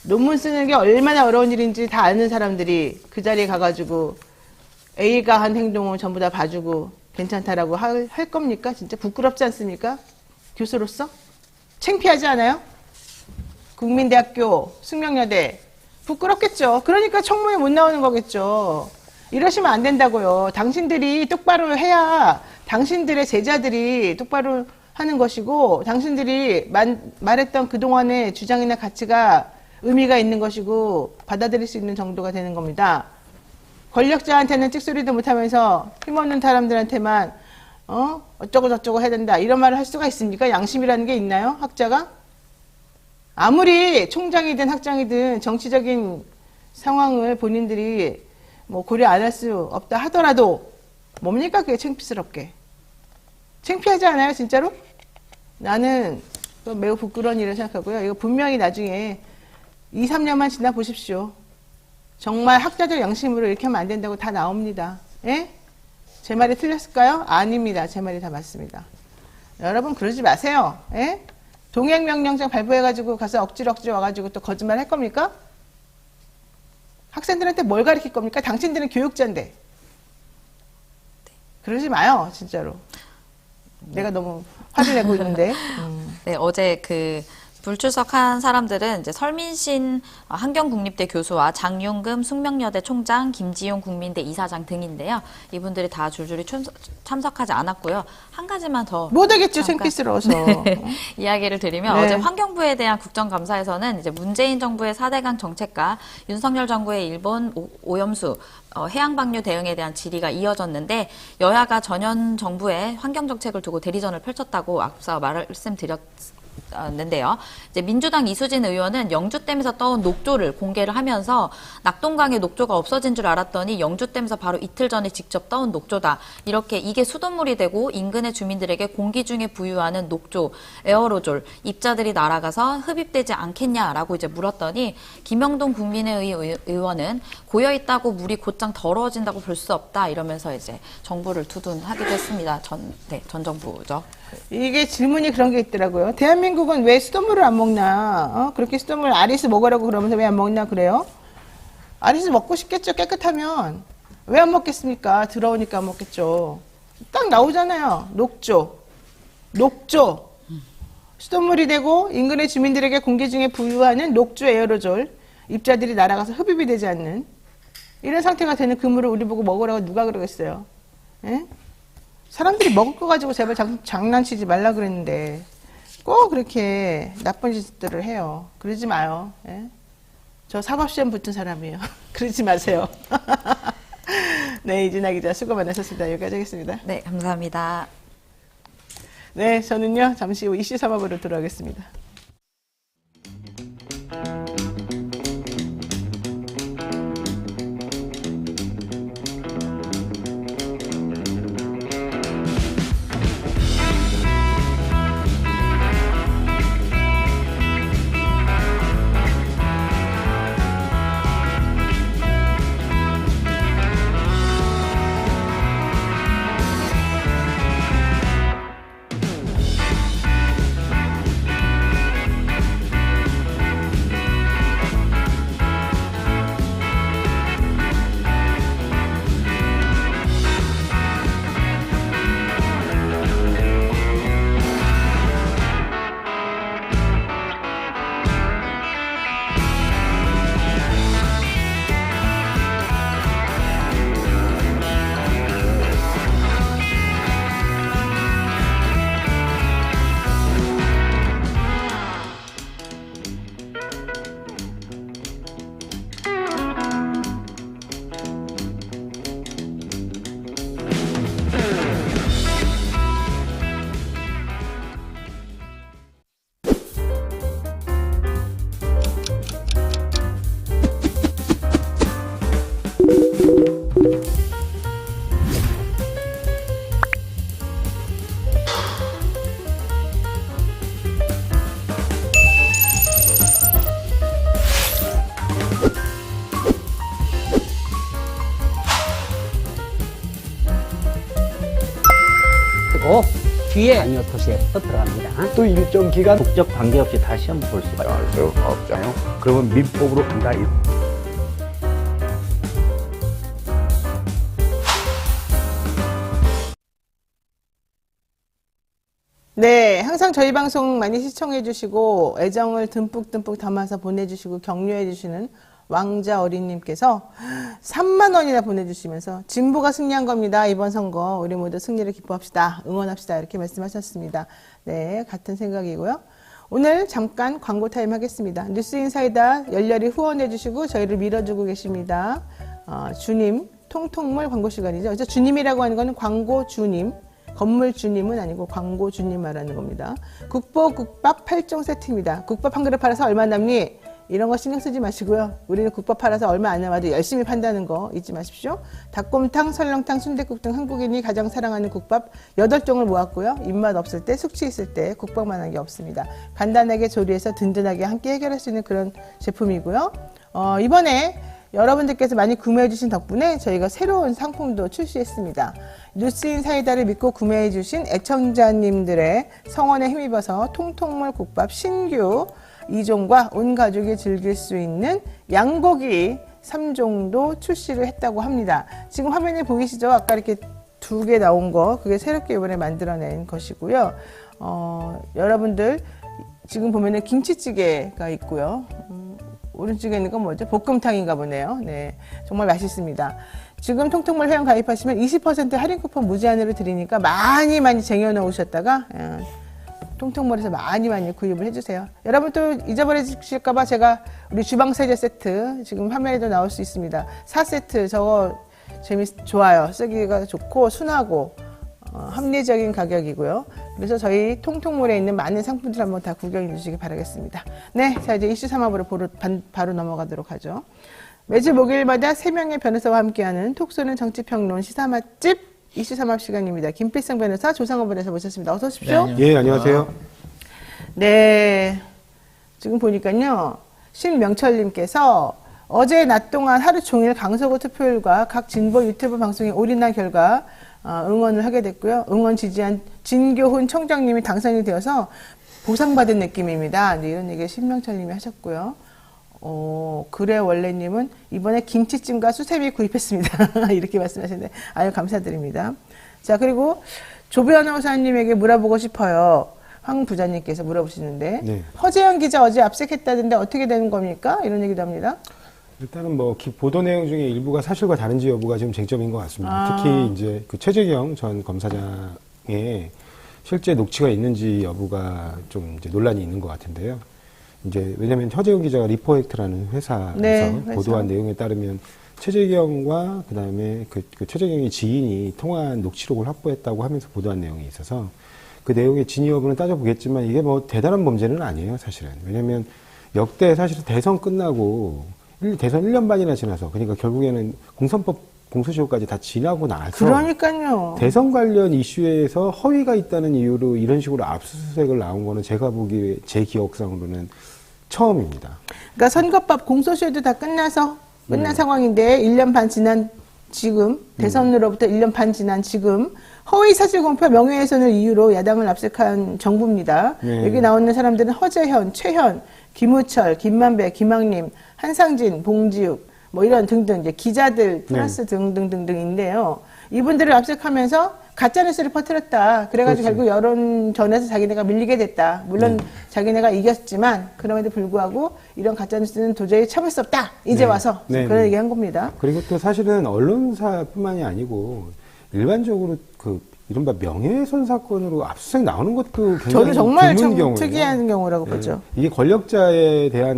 논문 쓰는 게 얼마나 어려운 일인지 다 아는 사람들이 그 자리에 가가지고 A가 한 행동을 전부 다 봐주고 괜찮다라고 할 겁니까? 진짜 부끄럽지 않습니까? 교수로서? 창피하지 않아요? 국민대학교, 숙명여대 부끄럽겠죠. 그러니까 청문회 못 나오는 거겠죠. 이러시면 안 된다고요. 당신들이 똑바로 해야 당신들의 제자들이 똑바로 하는 것이고 당신들이 말했던 그동안의 주장이나 가치가 의미가 있는 것이고 받아들일 수 있는 정도가 되는 겁니다. 권력자한테는 찍소리도 못하면서 힘없는 사람들한테만 어쩌고 저쩌고 해야 된다 이런 말을 할 수가 있습니까? 양심이라는 게 있나요? 학자가? 아무리 총장이든 학장이든 정치적인 상황을 본인들이 뭐 고려 안 할 수 없다 하더라도 뭡니까 그게 창피스럽게. 창피하지 않아요 진짜로? 나는 매우 부끄러운 일을 생각하고요. 이거 분명히 나중에 2, 3년만 지나 보십시오. 정말 학자적 양심으로 이렇게 하면 안 된다고 다 나옵니다. 예? 제 말이 틀렸을까요? 아닙니다. 제 말이 다 맞습니다. 여러분 그러지 마세요. 예? 동행명령장 발부해가지고 가서 억지로 와가지고 또 거짓말 할 겁니까? 학생들한테 뭘 가르칠 겁니까? 당신들은 교육자인데. 그러지 마요, 진짜로. 내가 너무 화를 내고 있는데. 네, 어제 그 불출석한 사람들은 이제 설민신 한경국립대 교수와 장윤금 숙명여대 총장, 김지용 국민대 이사장 등인데요. 이분들이 다 줄줄이 참석하지 않았고요. 한 가지만 더 못하겠죠, 잠깐 창피스러워서. 이야기를 드리면 네. 어제 환경부에 대한 국정감사에서는 이제 문재인 정부의 4대강 정책과 윤석열 정부의 일본 오염수 해양방류 대응에 대한 질의가 이어졌는데 여야가 전현 정부의 환경 정책을 두고 대리전을 펼쳤다고 앞서 말씀드렸는데요. 이제 민주당 이수진 의원은 영주댐에서 떠온 녹조를 공개를 하면서 낙동강에 녹조가 없어진 줄 알았더니 영주댐에서 바로 이틀 전에 직접 떠온 녹조다. 이렇게 이게 수돗물이 되고 인근의 주민들에게 공기 중에 부유하는 녹조, 에어로졸, 입자들이 날아가서 흡입되지 않겠냐라고 이제 물었더니 김영동 국민의의 의원은 고여있다고 물이 곧장 더러워진다고 볼 수 없다 이러면서 이제 정부를 두둔하기도 했습니다. 전 정부죠. 이게 질문이 그런 게 있더라고요. 대한민국은 왜 수돗물을 안 먹나? 그렇게 수돗물 아리스 먹으라고 그러면서 왜 안 먹나 그래요? 아리스 먹고 싶겠죠. 깨끗하면. 왜 안 먹겠습니까? 더러우니까 안 먹겠죠. 딱 나오잖아요. 녹조. 수돗물이 되고 인근의 주민들에게 공기 중에 부유하는 녹조 에어로졸. 입자들이 날아가서 흡입이 되지 않는 이런 상태가 되는 그 물을 우리 보고 먹으라고 누가 그러겠어요? 예? 사람들이 먹을 거 가지고 제발 장난치지 말라 그랬는데 꼭 그렇게 나쁜 짓들을 해요. 그러지 마요. 예? 저 사법시험 붙은 사람이에요. 그러지 마세요. 네, 이진아 기자 수고 많으셨습니다. 여기까지 하겠습니다. 네, 감사합니다. 네, 저는요 잠시 후 이슈 3법으로 돌아오겠습니다. 뒤에 아니요 도시에 들어갑니다. 또 일정 기간 국적 관계없이 다시 한번 볼 수가 있어요. 없잖아요. 그러면 민법으로 간다. 네, 항상 저희 방송 많이 시청해 주시고 애정을 듬뿍듬뿍 담아서 보내주시고 격려해 주시는 왕자 어린님께서 3만 원이나 보내주시면서 진보가 승리한 겁니다. 이번 선거 우리 모두 승리를 기뻐합시다. 응원합시다. 이렇게 말씀하셨습니다. 네, 같은 생각이고요. 오늘 잠깐 광고 타임 하겠습니다. 뉴스인사이다 열렬히 후원해 주시고 저희를 밀어주고 계십니다. 주님 통통물 광고 시간이죠. 그래서 주님이라고 하는 거는 광고 주님. 건물 주님은 아니고 광고 주님 말하는 겁니다. 국밥 8종 세트입니다. 국밥 한 그릇 팔아서 얼마 남니? 이런 거 신경 쓰지 마시고요. 우리는 국밥 팔아서 얼마 안 남아도 열심히 판다는 거 잊지 마십시오. 닭곰탕, 설렁탕, 순댓국 등 한국인이 가장 사랑하는 국밥 8종을 모았고요. 입맛 없을 때, 숙취 있을 때 국밥만한 게 없습니다. 간단하게 조리해서 든든하게 함께 해결할 수 있는 그런 제품이고요. 이번에 여러분들께서 많이 구매해 주신 덕분에 저희가 새로운 상품도 출시했습니다. 뉴스인사이다를 믿고 구매해 주신 애청자님들의 성원에 힘입어서 통통물 국밥 신규 2종과 온 가족이 즐길 수 있는 양고기 3종도 출시를 했다고 합니다. 지금 화면에 보이시죠? 아까 이렇게 2개 나온 거, 그게 새롭게 이번에 만들어낸 것이고요. 여러분들 지금 보면은 김치찌개가 있고요. 오른쪽에 있는 건 뭐죠? 볶음탕인가 보네요. 네, 정말 맛있습니다. 지금 통통몰 회원 가입하시면 20% 할인 쿠폰 무제한으로 드리니까 많이 쟁여놓으셨다가 통통몰에서 많이 구입을 해주세요. 여러분 또 잊어버리실까봐 제가 우리 주방 세제 세트 지금 판매에도 나올 수 있습니다. 4세트 저거 좋아요. 쓰기가 좋고 순하고 합리적인 가격이고요. 그래서 저희 통통몰에 있는 많은 상품들 한번 다 구경해 주시기 바라겠습니다. 네, 자 이제 이슈 삼합으로 바로 넘어가도록 하죠. 매주 목요일마다 3명의 변호사와 함께하는 톡 쏘는 정치평론 시사 맛집 이슈 삼합 시간입니다. 김필성 변호사, 조상호 변호사 모셨습니다. 어서 오십시오. 네, 예, 안녕하세요. 네, 지금 보니까요. 신명철님께서 어제 낮 동안 하루 종일 강서구 투표율과 각 진보 유튜브 방송에 올인한 결과 응원을 하게 됐고요. 응원 지지한 진교훈 청장님이 당선이 되어서 보상받은 느낌입니다. 네, 이런 얘기 신명철님이 하셨고요. 그래 원래님은 이번에 김치찜과 수세미 구입했습니다. 이렇게 말씀하셨는데 아유 감사드립니다. 자 그리고 조 변호사님에게 물어보고 싶어요. 황 부자님께서 물어보시는데 네. 허재영 기자 어제 압색했다던데 어떻게 되는 겁니까? 이런 얘기도 합니다. 일단은 뭐 보도 내용 중에 일부가 사실과 다른지 여부가 지금 쟁점인 것 같습니다. 특히 이제 그 최재경 전 검사장의 실제 녹취가 있는지 여부가 좀 이제 논란이 있는 것 같은데요. 이제 왜냐하면 허재영 기자가 리포액트라는 회사에서 네, 보도한 내용에 따르면 최재경과 그다음에 그 최재경의 지인이 통화한 녹취록을 확보했다고 하면서 보도한 내용이 있어서 그 내용의 진위 여부는 따져보겠지만 이게 뭐 대단한 범죄는 아니에요, 사실은. 왜냐하면 역대 사실은 대선 끝나고 대선 1년 반이나 지나서 그러니까 결국에는 공선법 공소시효까지 다 지나고 나서 그러니까요. 대선 관련 이슈에서 허위가 있다는 이유로 이런 식으로 압수수색을 나온 거는 제가 보기에 제 기억상으로는 처음입니다. 그러니까 선거법 공소시효도 다 끝난 상황인데 1년 반 지난 지금 대선으로부터 1년 반 지난 지금 허위 사실 공표 명예훼손을 이유로 야당을 압색한 정부입니다. 네. 여기 나오는 사람들은 허재현, 최현, 김우철, 김만배, 김학림, 한상진, 봉지욱 뭐 이런 등등 이제 기자들 플러스 등등등등인데요. 이분들을 압색하면서 가짜뉴스를 퍼뜨렸다. 그래가지고 그렇죠. 결국 여론전에서 자기네가 밀리게 됐다. 물론 자기네가 이겼지만 그럼에도 불구하고 이런 가짜뉴스는 도저히 참을 수 없다. 이제 네. 와서 네, 그런 네. 얘기한 겁니다. 그리고 또 사실은 언론사뿐만이 아니고 일반적으로 그 이른바 명예훼손 사건으로 압수수색 나오는 것도 굉장히 저는 정말 드문 참 경우예요. 특이한 경우라고 네. 보죠. 이게 권력자에 대한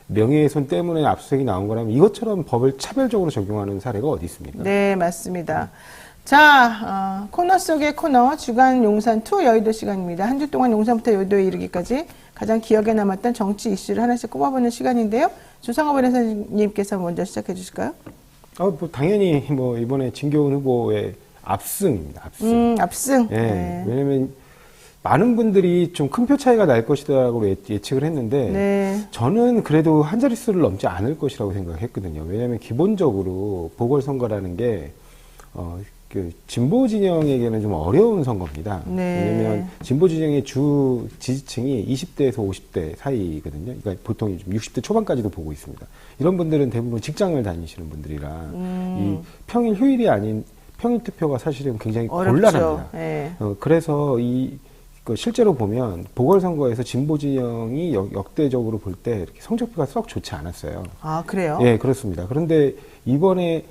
명예훼손 때문에 압수수색이 나온 거라면 이것처럼 법을 차별적으로 적용하는 사례가 어디 있습니까? 네, 맞습니다. 자, 코너 속의 코너 주간 용산2 여의도 시간입니다. 한 주 동안 용산부터 여의도에 이르기까지 가장 기억에 남았던 정치 이슈를 하나씩 꼽아보는 시간인데요. 조상호 변호사님께서 먼저 시작해 주실까요? 뭐 당연히 뭐 이번에 진교훈 후보의 압승입니다. 압승. 압승. 예. 네. 왜냐면 많은 분들이 좀 큰 표 차이가 날 것이라고 예측을 했는데 네. 저는 그래도 한 자릿수를 넘지 않을 것이라고 생각했거든요. 왜냐하면 기본적으로 보궐선거라는 게 그 진보 진영에게는 좀 어려운 선거입니다. 네. 왜냐하면 진보 진영의 주 지지층이 20대에서 50대 사이거든요. 그러니까 보통 60대 초반까지도 보고 있습니다. 이런 분들은 대부분 직장을 다니시는 분들이라 이 평일 휴일이 아닌 평일 투표가 사실은 굉장히 어렵죠. 곤란합니다. 네. 그래서 실제로 보면 보궐선거에서 진보 진영이 역대적으로 볼 때 이렇게 성적표가 썩 좋지 않았어요. 아, 그래요? 예, 그렇습니다. 그런데 이번에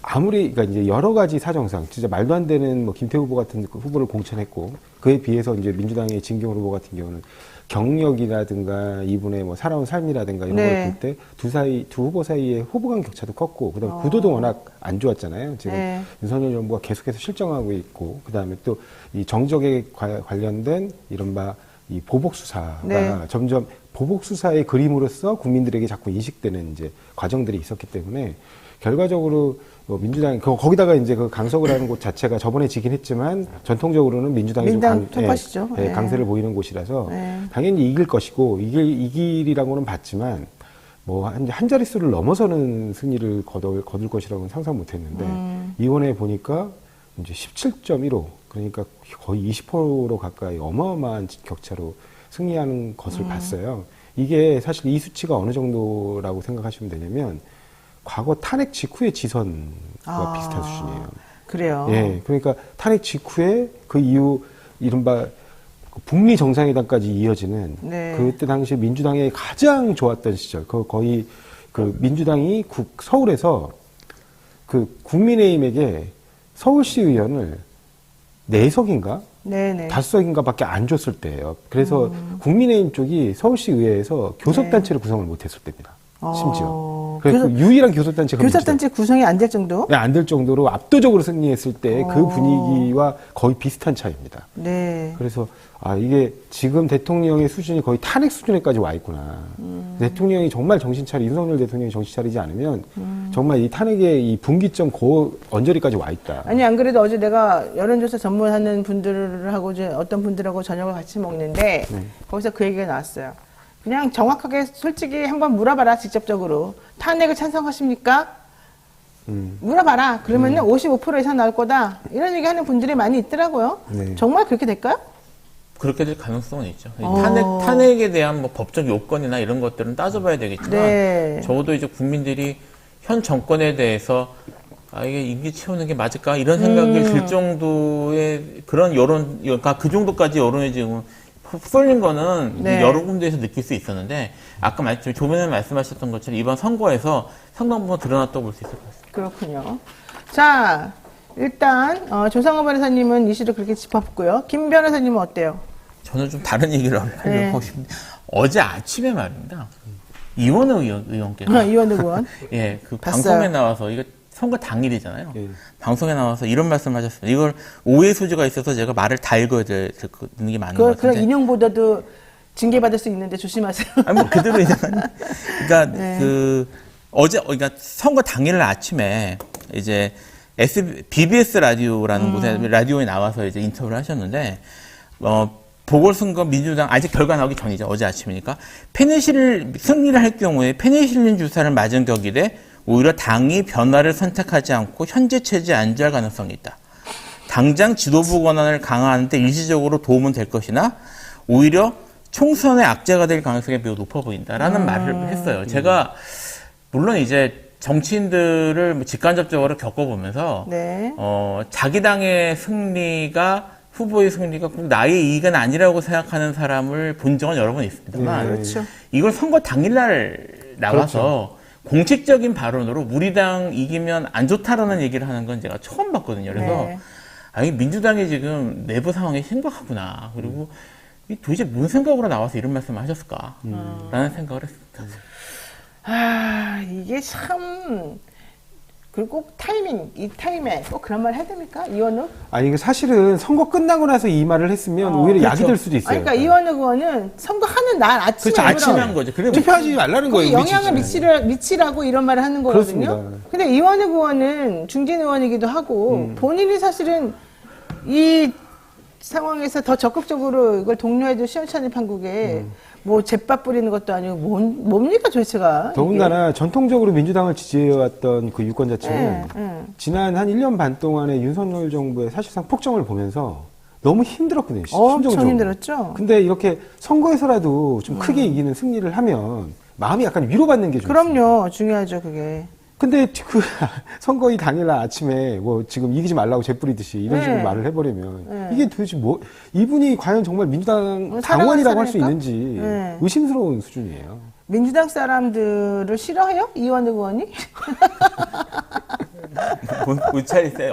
그러니까 이제 여러 가지 사정상 진짜 말도 안 되는 뭐 김태우 후보 같은 후보를 공천했고 그에 비해서 이제 민주당의 진경훈 후보 같은 경우는 경력이라든가 이분의 뭐 살아온 삶이라든가 이런 네. 걸 볼 때 두 후보 사이에 후보 간 격차도 컸고 그다음에 어. 구도도 워낙 안 좋았잖아요. 지금 네. 윤석열 정부가 계속해서 실정하고 있고 그다음에 또 이 정적에 관련된 이른바 이 보복 수사가 네. 점점 보복 수사의 그림으로서 국민들에게 자꾸 인식되는 이제 과정들이 있었기 때문에 결과적으로 민주당 거기다가 이제 그 강서구라는 곳 자체가 저번에 지긴 했지만 전통적으로는 민주당이 좀 톱하시죠. 네. 강세를 보이는 곳이라서 네. 당연히 이길 것이고 이길이라고는 봤지만 뭐 한 자릿수를 넘어서는 승리를 거둘 것이라고는 상상 못했는데 이번에 보니까 이제 17.15 그러니까 거의 20% 가까이 어마어마한 격차로 승리하는 것을 봤어요. 이게 사실 이 수치가 어느 정도라고 생각하시면 되냐면 과거 탄핵 직후의 지선과 비슷한 수준이에요. 그래요. 예, 그러니까 탄핵 직후에 그 이후 이른바 북미 정상회담까지 이어지는 네. 그때 당시 민주당이 가장 좋았던 시절, 거의 그 민주당이 서울에서 그 국민의힘에게 서울시 의원을 4석인가? 네네. 5석인가밖에 안 줬을 때예요. 그래서 국민의힘 쪽이 서울시 의회에서 교섭단체를 구성을 못했을 때입니다. 심지어. 그래서 유일한 교섭단체가 교섭단체 구성이 안 될 정도? 안 될 정도로 압도적으로 승리했을 때 그 분위기와 거의 비슷한 차이입니다. 네. 그래서 이게 지금 대통령의 수준이 거의 탄핵 수준에까지 와 있구나. 대통령이 정말 윤석열 대통령이 정신 차리지 않으면 정말 이 탄핵의 이 분기점 언저리까지 와 있다. 아니, 안 그래도 어제 내가 여론조사 전문하는 분들하고 이제 어떤 분들하고 저녁을 같이 먹는데 거기서 그 얘기가 나왔어요. 그냥 정확하게 솔직히 한번 물어봐라, 직접적으로. 탄핵을 찬성하십니까? 물어봐라. 그러면은 55% 이상 나올 거다. 이런 얘기 하는 분들이 많이 있더라고요. 네. 정말 그렇게 될까요? 그렇게 될 가능성은 있죠. 탄핵에 대한 뭐 법적 요건이나 이런 것들은 따져봐야 되겠지만 네. 적어도 이제 국민들이 현 정권에 대해서 이게 임기 채우는 게 맞을까 이런 생각이 들 정도의 그런 그러니까 그 정도까지 여론이 지금 쏠린 거는 네. 여러 군데에서 느낄 수 있었는데 아까 조변에 말씀하셨던 것처럼 이번 선거에서 상당 부분 드러났다고 볼 수 있을 것 같습니다. 그렇군요. 자, 일단 조상호 변호사님은 이슈를 그렇게 짚어봤고요. 김 변호사님은 어때요? 저는 좀 다른 얘기를 하려고 네. 하고 싶은데 어제 아침에 말입니다. 이원호 의원께서 이원우 의원. 예, 그 봤어요. 방송에 나와서 이거 선거 당일이잖아요. 예. 방송에 나와서 이런 말씀하셨습니다. 이걸 오해 소지가 있어서 제가 말을 다 읽어야 되는 게 맞는 것 그런 같은데. 인용보다도 징계받을 수 있는데 조심하세요. 아니 뭐 그대로 이제 그러니까 네. 그러니까 선거 당일 아침에 이제 BBS 라디오라는 곳에 라디오에 나와서 이제 인터뷰를 하셨는데 보궐선거 민주당 아직 결과 나오기 전이죠. 어제 아침이니까 승리를 할 경우에 페니실린 주사를 맞은 격일에 오히려 당이 변화를 선택하지 않고 현재 체제에 안주할 가능성이 있다. 당장 지도부 권한을 강화하는 데 일시적으로 도움은 될 것이나 오히려 총선의 악재가 될 가능성이 매우 높아 보인다라는 말을 했어요. 제가 물론 이제 정치인들을 직간접적으로 겪어보면서 네. 자기 당의 후보의 승리가 꼭 나의 이익은 아니라고 생각하는 사람을 본 적은 여러 번 있습니다만 그렇죠. 이걸 선거 당일날 나와서 공식적인 발언으로 우리 당 이기면 안 좋다라는 얘기를 하는 건 제가 처음 봤거든요. 그래서 네. 민주당이 지금 내부 상황이 심각하구나. 그리고 도대체 뭔 생각으로 나와서 이런 말씀을 하셨을까라는 생각을 했습니다. 이게 참, 그리고 꼭 이 타임에 꼭 그런 말 해야 됩니까? 이원우? 이게 사실은 선거 끝나고 나서 이 말을 했으면 오히려 약이 될 수도 있어요. 그러니까 이원우 의원은 선거하는 날 아침에 그렇죠, 아침에 한 거죠. 그래 투표하지 말라는 거예요. 영향을 미치라고 이런 말을 하는 거거든요. 그렇습니다. 근데 이원우 의원은 중진 의원이기도 하고 본인이 사실은 이 상황에서 더 적극적으로 이걸 독려해도 시원찮은 판국에 뭐 잿밥 뿌리는 것도 아니고 뭡니까 도대체가. 더군다나 전통적으로 민주당을 지지해왔던 그 유권 자체는 지난 한 1년 반 동안의 윤석열 정부의 사실상 폭정을 보면서 너무 힘들었거든요. 엄청 심정적으로. 힘들었죠. 근데 이렇게 선거에서라도 좀 크게 이기는 승리를 하면 마음이 약간 위로받는 게 좀 있어요. 그럼요. 중요하죠 그게. 근데 그 선거의 당일날 아침에 뭐 지금 이기지 말라고 재뿌리듯이 이런 식으로 말을 해버리면 이게 도대체 이분이 과연 정말 민주당 당원이라고 할 수 있는지 의심스러운 수준이에요. 민주당 사람들을 싫어해요? 이원우 의원이?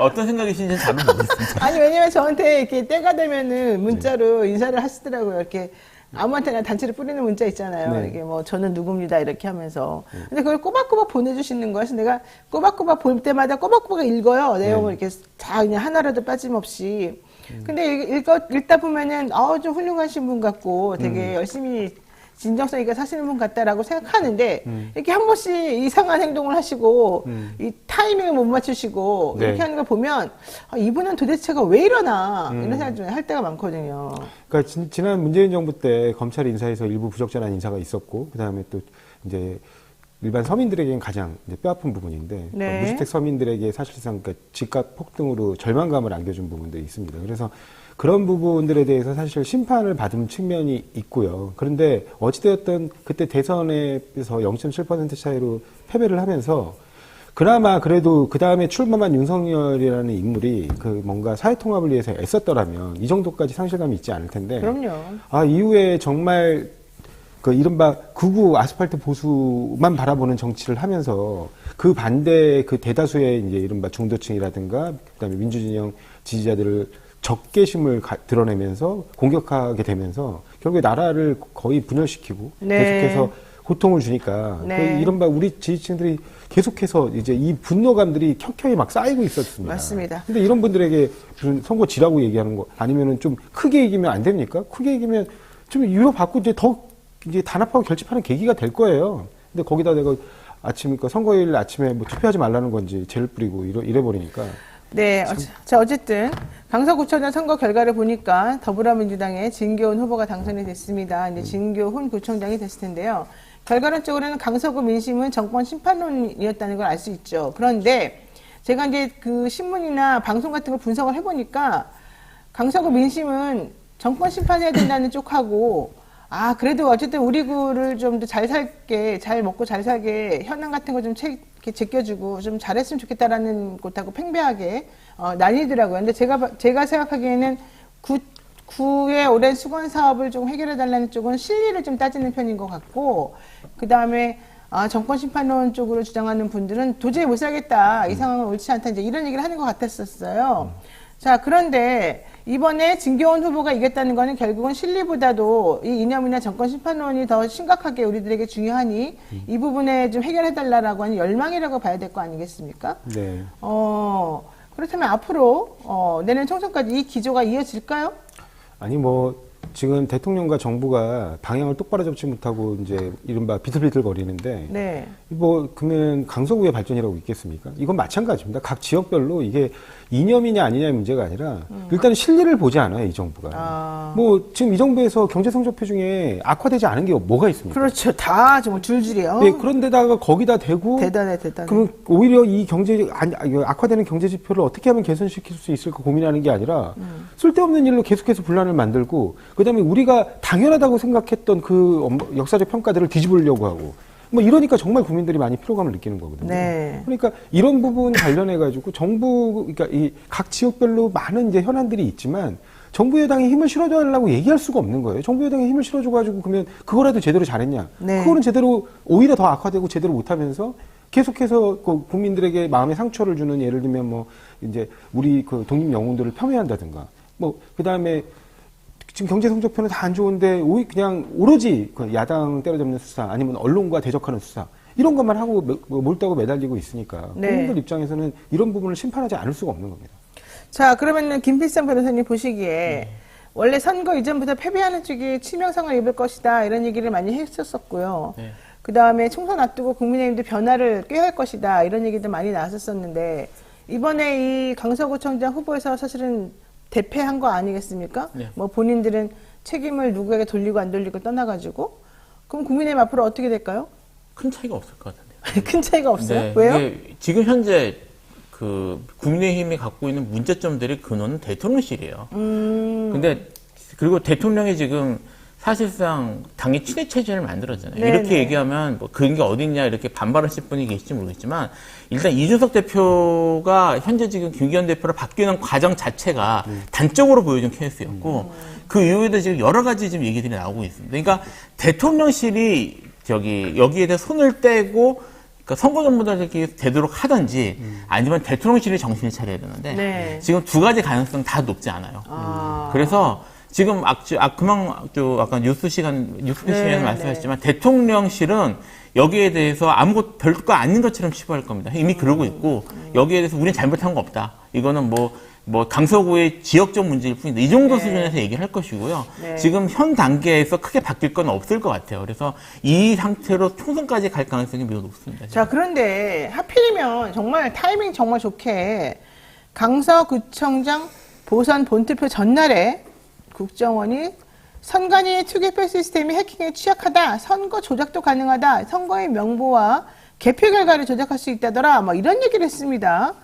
어떤 생각이신지 잘 모르겠습니다. 아니 왜냐면 저한테 이렇게 때가 되면은 문자로 인사를 하시더라고요. 이렇게 아무한테나 단체를 뿌리는 문자 있잖아요. 네. 이게 뭐 저는 누굽니다 이렇게 하면서. 근데 그걸 꼬박꼬박 보내주시는 거예요. 그래서 내가 꼬박꼬박 볼 때마다 꼬박꼬박 읽어요. 내용을 이렇게 다 그냥 하나라도 빠짐없이. 근데 읽다 보면은 좀 훌륭하신 분 같고 되게 열심히 진정성 있게 사시는 분 같다라고 생각하는데 이렇게 한 번씩 이상한 행동을 하시고 이 타이밍을 못 맞추시고 네. 이렇게 하는 걸 보면 이분은 도대체가 왜 이러나 이런 생각 좀 할 때가 많거든요. 그러니까 지난 문재인 정부 때 검찰 인사에서 일부 부적절한 인사가 있었고 그다음에 또 이제 일반 서민들에게는 가장 이제 뼈아픈 부분인데 네. 무주택 서민들에게 사실상 그러니까 집값 폭등으로 절망감을 안겨준 부분들이 있습니다. 그래서 그런 부분들에 대해서 사실 심판을 받은 측면이 있고요. 그런데 어찌되었든 그때 대선에서 0.7% 차이로 패배를 하면서 그나마 그래도 그 다음에 출마한 윤석열이라는 인물이 그 뭔가 사회통합을 위해서 애썼더라면 이 정도까지 상실감이 있지 않을 텐데. 그럼요. 아, 이후에 정말 그 이른바 극우 아스팔트 보수만 바라보는 정치를 하면서 그 반대 그 대다수의 이제 이른바 중도층이라든가 그다음에 민주진영 지지자들을 적개심을 드러내면서 공격하게 되면서 결국에 나라를 거의 분열시키고 네. 계속해서 고통을 주니까 네. 그 이른바 우리 지지층들이 계속해서 이제 이 분노감들이 켜켜이 막 쌓이고 있었습니다. 맞습니다. 근데 이런 분들에게 무슨 선거 지라고 얘기하는 거 아니면은 좀 크게 이기면 안 됩니까? 크게 이기면 좀 위로받고 이제 더 이제 단합하고 결집하는 계기가 될 거예요. 근데 거기다 내가 아침이니까 선거일 아침에 뭐 투표하지 말라는 건지 젤 뿌리고 이래버리니까. 네. 자, 어쨌든 강서구청장 선거 결과를 보니까 더불어민주당의 진교훈 후보가 당선이 됐습니다. 이제 진교훈 구청장이 됐을 텐데요. 결과론적으로는 강서구 민심은 정권 심판론이었다는 걸 알 수 있죠. 그런데 제가 이제 그 신문이나 방송 같은 걸 분석을 해보니까 강서구 민심은 정권 심판해야 된다는 쪽하고 아, 그래도 어쨌든 우리 구를 좀 더 잘 살게, 잘 먹고 잘 살게 현황 같은 거 좀 제껴주고 좀 잘했으면 좋겠다라는 곳하고 팽배하게 나뉘더라고요. 근데 제가 생각하기에는 구의 오랜 수건 사업을 좀 해결해달라는 쪽은 실리를 좀 따지는 편인 것 같고, 그 다음에 정권 심판론 쪽으로 주장하는 분들은 도저히 못 살겠다, 이 상황은 옳지 않다, 이제 이런 얘기를 하는 것 같았었어요. 자, 그런데 이번에 진교훈 후보가 이겼다는 거는 결국은 실리보다도 이 이념이나 정권 심판론이 더 심각하게 우리들에게 중요하니 이 부분에 좀 해결해달라고 하는 열망이라고 봐야 될 거 아니겠습니까? 네. 그렇다면 앞으로 내년 총선까지 이 기조가 이어질까요? 아니 뭐 지금 대통령과 정부가 방향을 똑바로 잡지 못하고 이제 이른바 비틀비틀 거리는데 네. 뭐 그러면 강서구의 발전이라고 있겠습니까? 이건 마찬가지입니다. 각 지역별로 이게 이념이냐 아니냐의 문제가 아니라 일단 실리를 보지 않아요, 이 정부가. 뭐 지금 이 정부에서 경제 성적표 중에 악화되지 않은 게 뭐가 있습니까? 그렇죠. 다 정말 줄줄이요. 네, 그런데다가 거기다 대고 대단해. 그러면 오히려 이 악화되는 경제 지표를 어떻게 하면 개선시킬 수 있을까 고민하는 게 아니라 쓸데없는 일로 계속해서 분란을 만들고 그다음에 우리가 당연하다고 생각했던 그 역사적 평가들을 뒤집으려고 하고 뭐 이러니까 정말 국민들이 많이 피로감을 느끼는 거거든요. 네. 그러니까 이런 부분 관련해 가지고 정부 그러니까 이 각 지역별로 많은 이제 현안들이 있지만 정부 여당이 힘을 실어달라고 얘기할 수가 없는 거예요. 정부 여당이 힘을 실어줘가지고 그러면 그거라도 제대로 잘했냐? 네. 그거는 제대로 오히려 더 악화되고 제대로 못하면서 계속해서 그 국민들에게 마음의 상처를 주는 예를 들면 뭐 이제 우리 그 독립 영웅들을 폄훼한다든가 뭐 그 다음에 지금 경제 성적표는 다 안 좋은데 그냥 오로지 그 야당 때려잡는 수사 아니면 언론과 대적하는 수사 이런 것만 하고 몰다고 매달리고 있으니까 네. 국민들 입장에서는 이런 부분을 심판하지 않을 수가 없는 겁니다. 자, 그러면은 김필성 변호사님 보시기에 원래 선거 이전부터 패배하는 쪽이 치명상을 입을 것이다 이런 얘기를 많이 했었었고요. 네. 그 다음에 총선 앞두고 국민의힘도 변화를 꾀할 것이다 이런 얘기도 많이 나왔었는데 이번에 이 강서구청장 후보에서 사실은 대패한 거 아니겠습니까? 네. 뭐 본인들은 책임을 누구에게 돌리고 안 돌리고 떠나가지고 그럼 국민의힘 앞으로 어떻게 될까요? 큰 차이가 없을 것 같은데요. 큰 차이가 없어요? 네, 왜요? 이게 지금 현재 그 국민의힘이 갖고 있는 문제점들의 근원은 대통령실이에요. 근데 그리고 대통령이 지금 사실상 당의 친회 체제를 만들었잖아요. 네네. 이렇게 얘기하면 뭐 그런 게 어딨냐 이렇게 반발하실 분이 계실지 모르겠지만 일단 이준석 대표가 현재 지금 김기현 대표로 바뀌는 과정 자체가 단적으로 보여준 케이스였고 그 이후에도 지금 여러 가지 지금 얘기들이 나오고 있습니다. 그러니까 대통령실이 여기에 대해 손을 떼고 그러니까 선거 정부들에게 되도록 하든지 아니면 대통령실이 정신을 차려야 되는데 네. 지금 두 가지 가능성 다 높지 않아요. 그래서 지금 아까 뉴스 시간에 네, 말씀하셨지만 대통령실은 여기에 대해서 아무것도 별거 아닌 것처럼 치부할 겁니다. 이미 그러고 있고 여기에 대해서 우리는 잘못한 거 없다. 이거는 뭐 강서구의 지역적 문제일 뿐이다. 이 정도 네. 수준에서 얘기를 할 것이고요. 네. 지금 현 단계에서 크게 바뀔 건 없을 것 같아요. 그래서 이 상태로 총선까지 갈 가능성이 매우 높습니다. 자, 그런데 하필이면 정말 타이밍 정말 좋게 강서구청장 보선 본투표 전날에 국정원이 선관위 투개표 시스템이 해킹에 취약하다, 선거 조작도 가능하다, 선거의 명부와 개표 결과를 조작할 수 있다더라, 뭐 이런 얘기를 했습니다.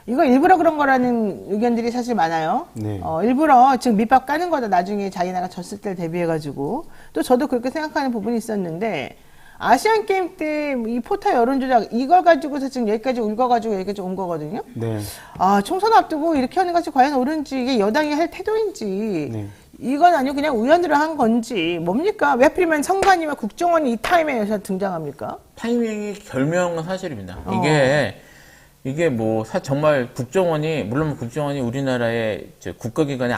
이거 일부러 그런 거라는 의견들이 사실 많아요. 네. 일부러 지금 밑밥 까는 거다. 나중에 자기네가 졌을 때를 대비해가지고 또 저도 그렇게 생각하는 부분이 있었는데 아시안 게임 때 이 포탈 여론조작 이걸 가지고서 지금 여기까지 울거가지고 여기까지 온 거거든요. 네. 아, 총선 앞두고 이렇게 하는 것이 과연 옳은지, 이게 여당이 할 태도인지, 네. 이건 아니고 그냥 우연으로 한 건지, 뭡니까? 왜 하필이면 선관위와 국정원이 이 타이밍에서 등장합니까? 타이밍이 결명한 건 사실입니다. 어. 이게 뭐 정말 물론 국정원이 우리나라의 국가기관의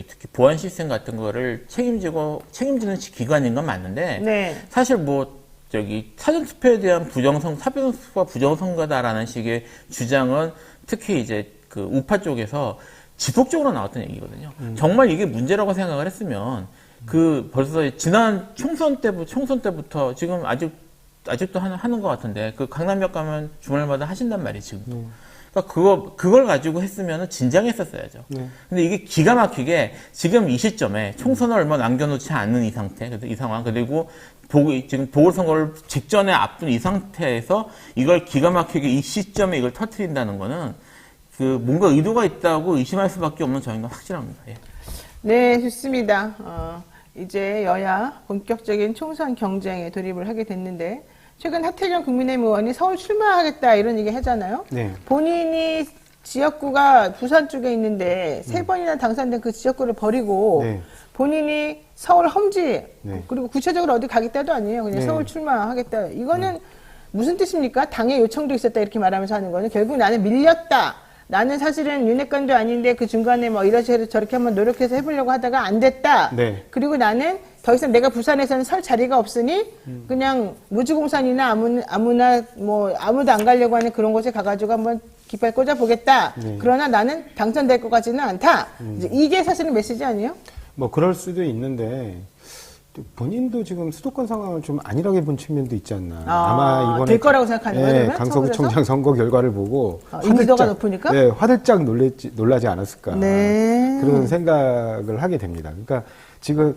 특히 보안 시스템 같은 거를 책임지는 기관인 건 맞는데 네. 사실 사전투표에 대한 사전투표가 부정선거다라는 식의 주장은 특히 이제 그 우파 쪽에서 지속적으로 나왔던 얘기거든요. 정말 이게 문제라고 생각을 했으면 벌써 지난 총선 때부터 지금 아직도 하는 것 같은데 그 강남역 가면 주말마다 하신단 말이에요, 지금도. 그러니까 그걸 가지고 했으면 진작했었어야죠. 근데 이게 기가 막히게 지금 이 시점에 총선을 얼마 남겨놓지 않는 이 상태, 이 상황, 그리고 지금 보궐선거를 직전에 앞둔 이 상태에서 이걸 기가 막히게 이 시점에 이걸 터뜨린다는 거는 뭔가 의도가 있다고 의심할 수밖에 없는 점인 건 확실합니다. 예. 네, 좋습니다. 이제 여야 본격적인 총선 경쟁에 돌입을 하게 됐는데, 최근 하태경 국민의힘 의원이 서울 출마하겠다 이런 얘기 하잖아요. 네. 본인이 지역구가 부산 쪽에 있는데 세 번이나 당선된 그 지역구를 버리고 네. 본인이 서울 험지, 네. 그리고 구체적으로 어디 가겠다도 아니에요. 그냥 네. 서울 출마하겠다. 이거는 무슨 뜻입니까? 당의 요청도 있었다 이렇게 말하면서 하는 거는 결국 나는 밀렸다. 나는 사실은 윤핵관도 아닌데 그 중간에 뭐 이러저러 저렇게 한번 노력해서 해보려고 하다가 안 됐다. 네. 그리고 나는 더 이상 내가 부산에서는 설 자리가 없으니 그냥 무주공산이나 아무나 뭐 아무도 안 가려고 하는 그런 곳에 가가지고 한번 깃발 꽂아 보겠다. 네. 그러나 나는 당선될 것 같지는 않다. 이제 이게 사실은 메시지 아니에요? 뭐 그럴 수도 있는데 또 본인도 지금 수도권 상황을 좀 안일하게 본 측면도 있지 않나. 아마 이번에 될 거라고 생각하는 거예요, 그러면? 강서구청장 선거 결과를 보고 인지도가 높으니까? 네, 화들짝 놀라지 않았을까. 네. 그런 생각을 하게 됩니다. 그러니까 지금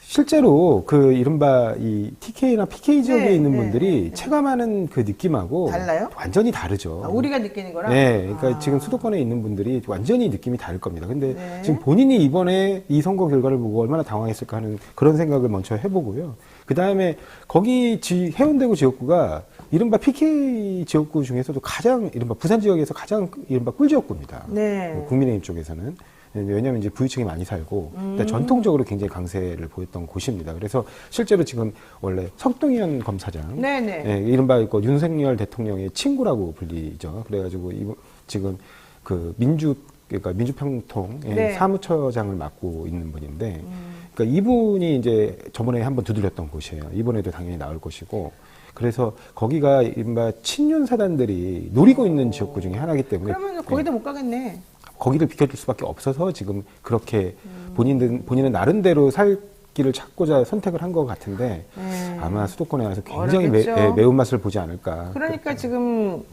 실제로 그 이른바 이 TK나 PK 지역에 네, 있는 네, 분들이 네. 체감하는 그 느낌하고 달라요? 완전히 다르죠. 우리가 느끼는 거랑? 네, 그러니까 지금 수도권에 있는 분들이 완전히 느낌이 다를 겁니다. 근데 네. 지금 본인이 이번에 이 선거 결과를 보고 얼마나 당황했을까 하는 그런 생각을 먼저 해보고요. 그 다음에 거기 해운대구 지역구가 이른바 PK 지역구 중에서도 가장 이른바 부산 지역에서 가장 이른바 꿀 지역구입니다. 네. 국민의힘 쪽에서는. 왜냐하면 이제 부유층이 많이 살고 전통적으로 굉장히 강세를 보였던 곳입니다. 그래서 실제로 지금 원래 석동현 검사장, 네네. 예, 이른바 윤석열 대통령의 친구라고 불리죠. 그래가지고 지금 그 그러니까 민주평통의 네. 사무처장을 맡고 있는 분인데, 그러니까 이분이 이제 저번에 한번 두드렸던 곳이에요. 이번에도 당연히 나올 것이고. 그래서 거기가 이른바 친윤 사단들이 노리고 있는 지역구 중에 하나이기 때문에 그러면 거기도 못 가겠네. 거기를 비켜줄 수밖에 없어서 지금 그렇게 본인은 나름대로 살 길을 찾고자 선택을 한 것 같은데 아마 수도권에 와서 굉장히 어렵겠죠. 매운맛을 보지 않을까. 그러니까 지금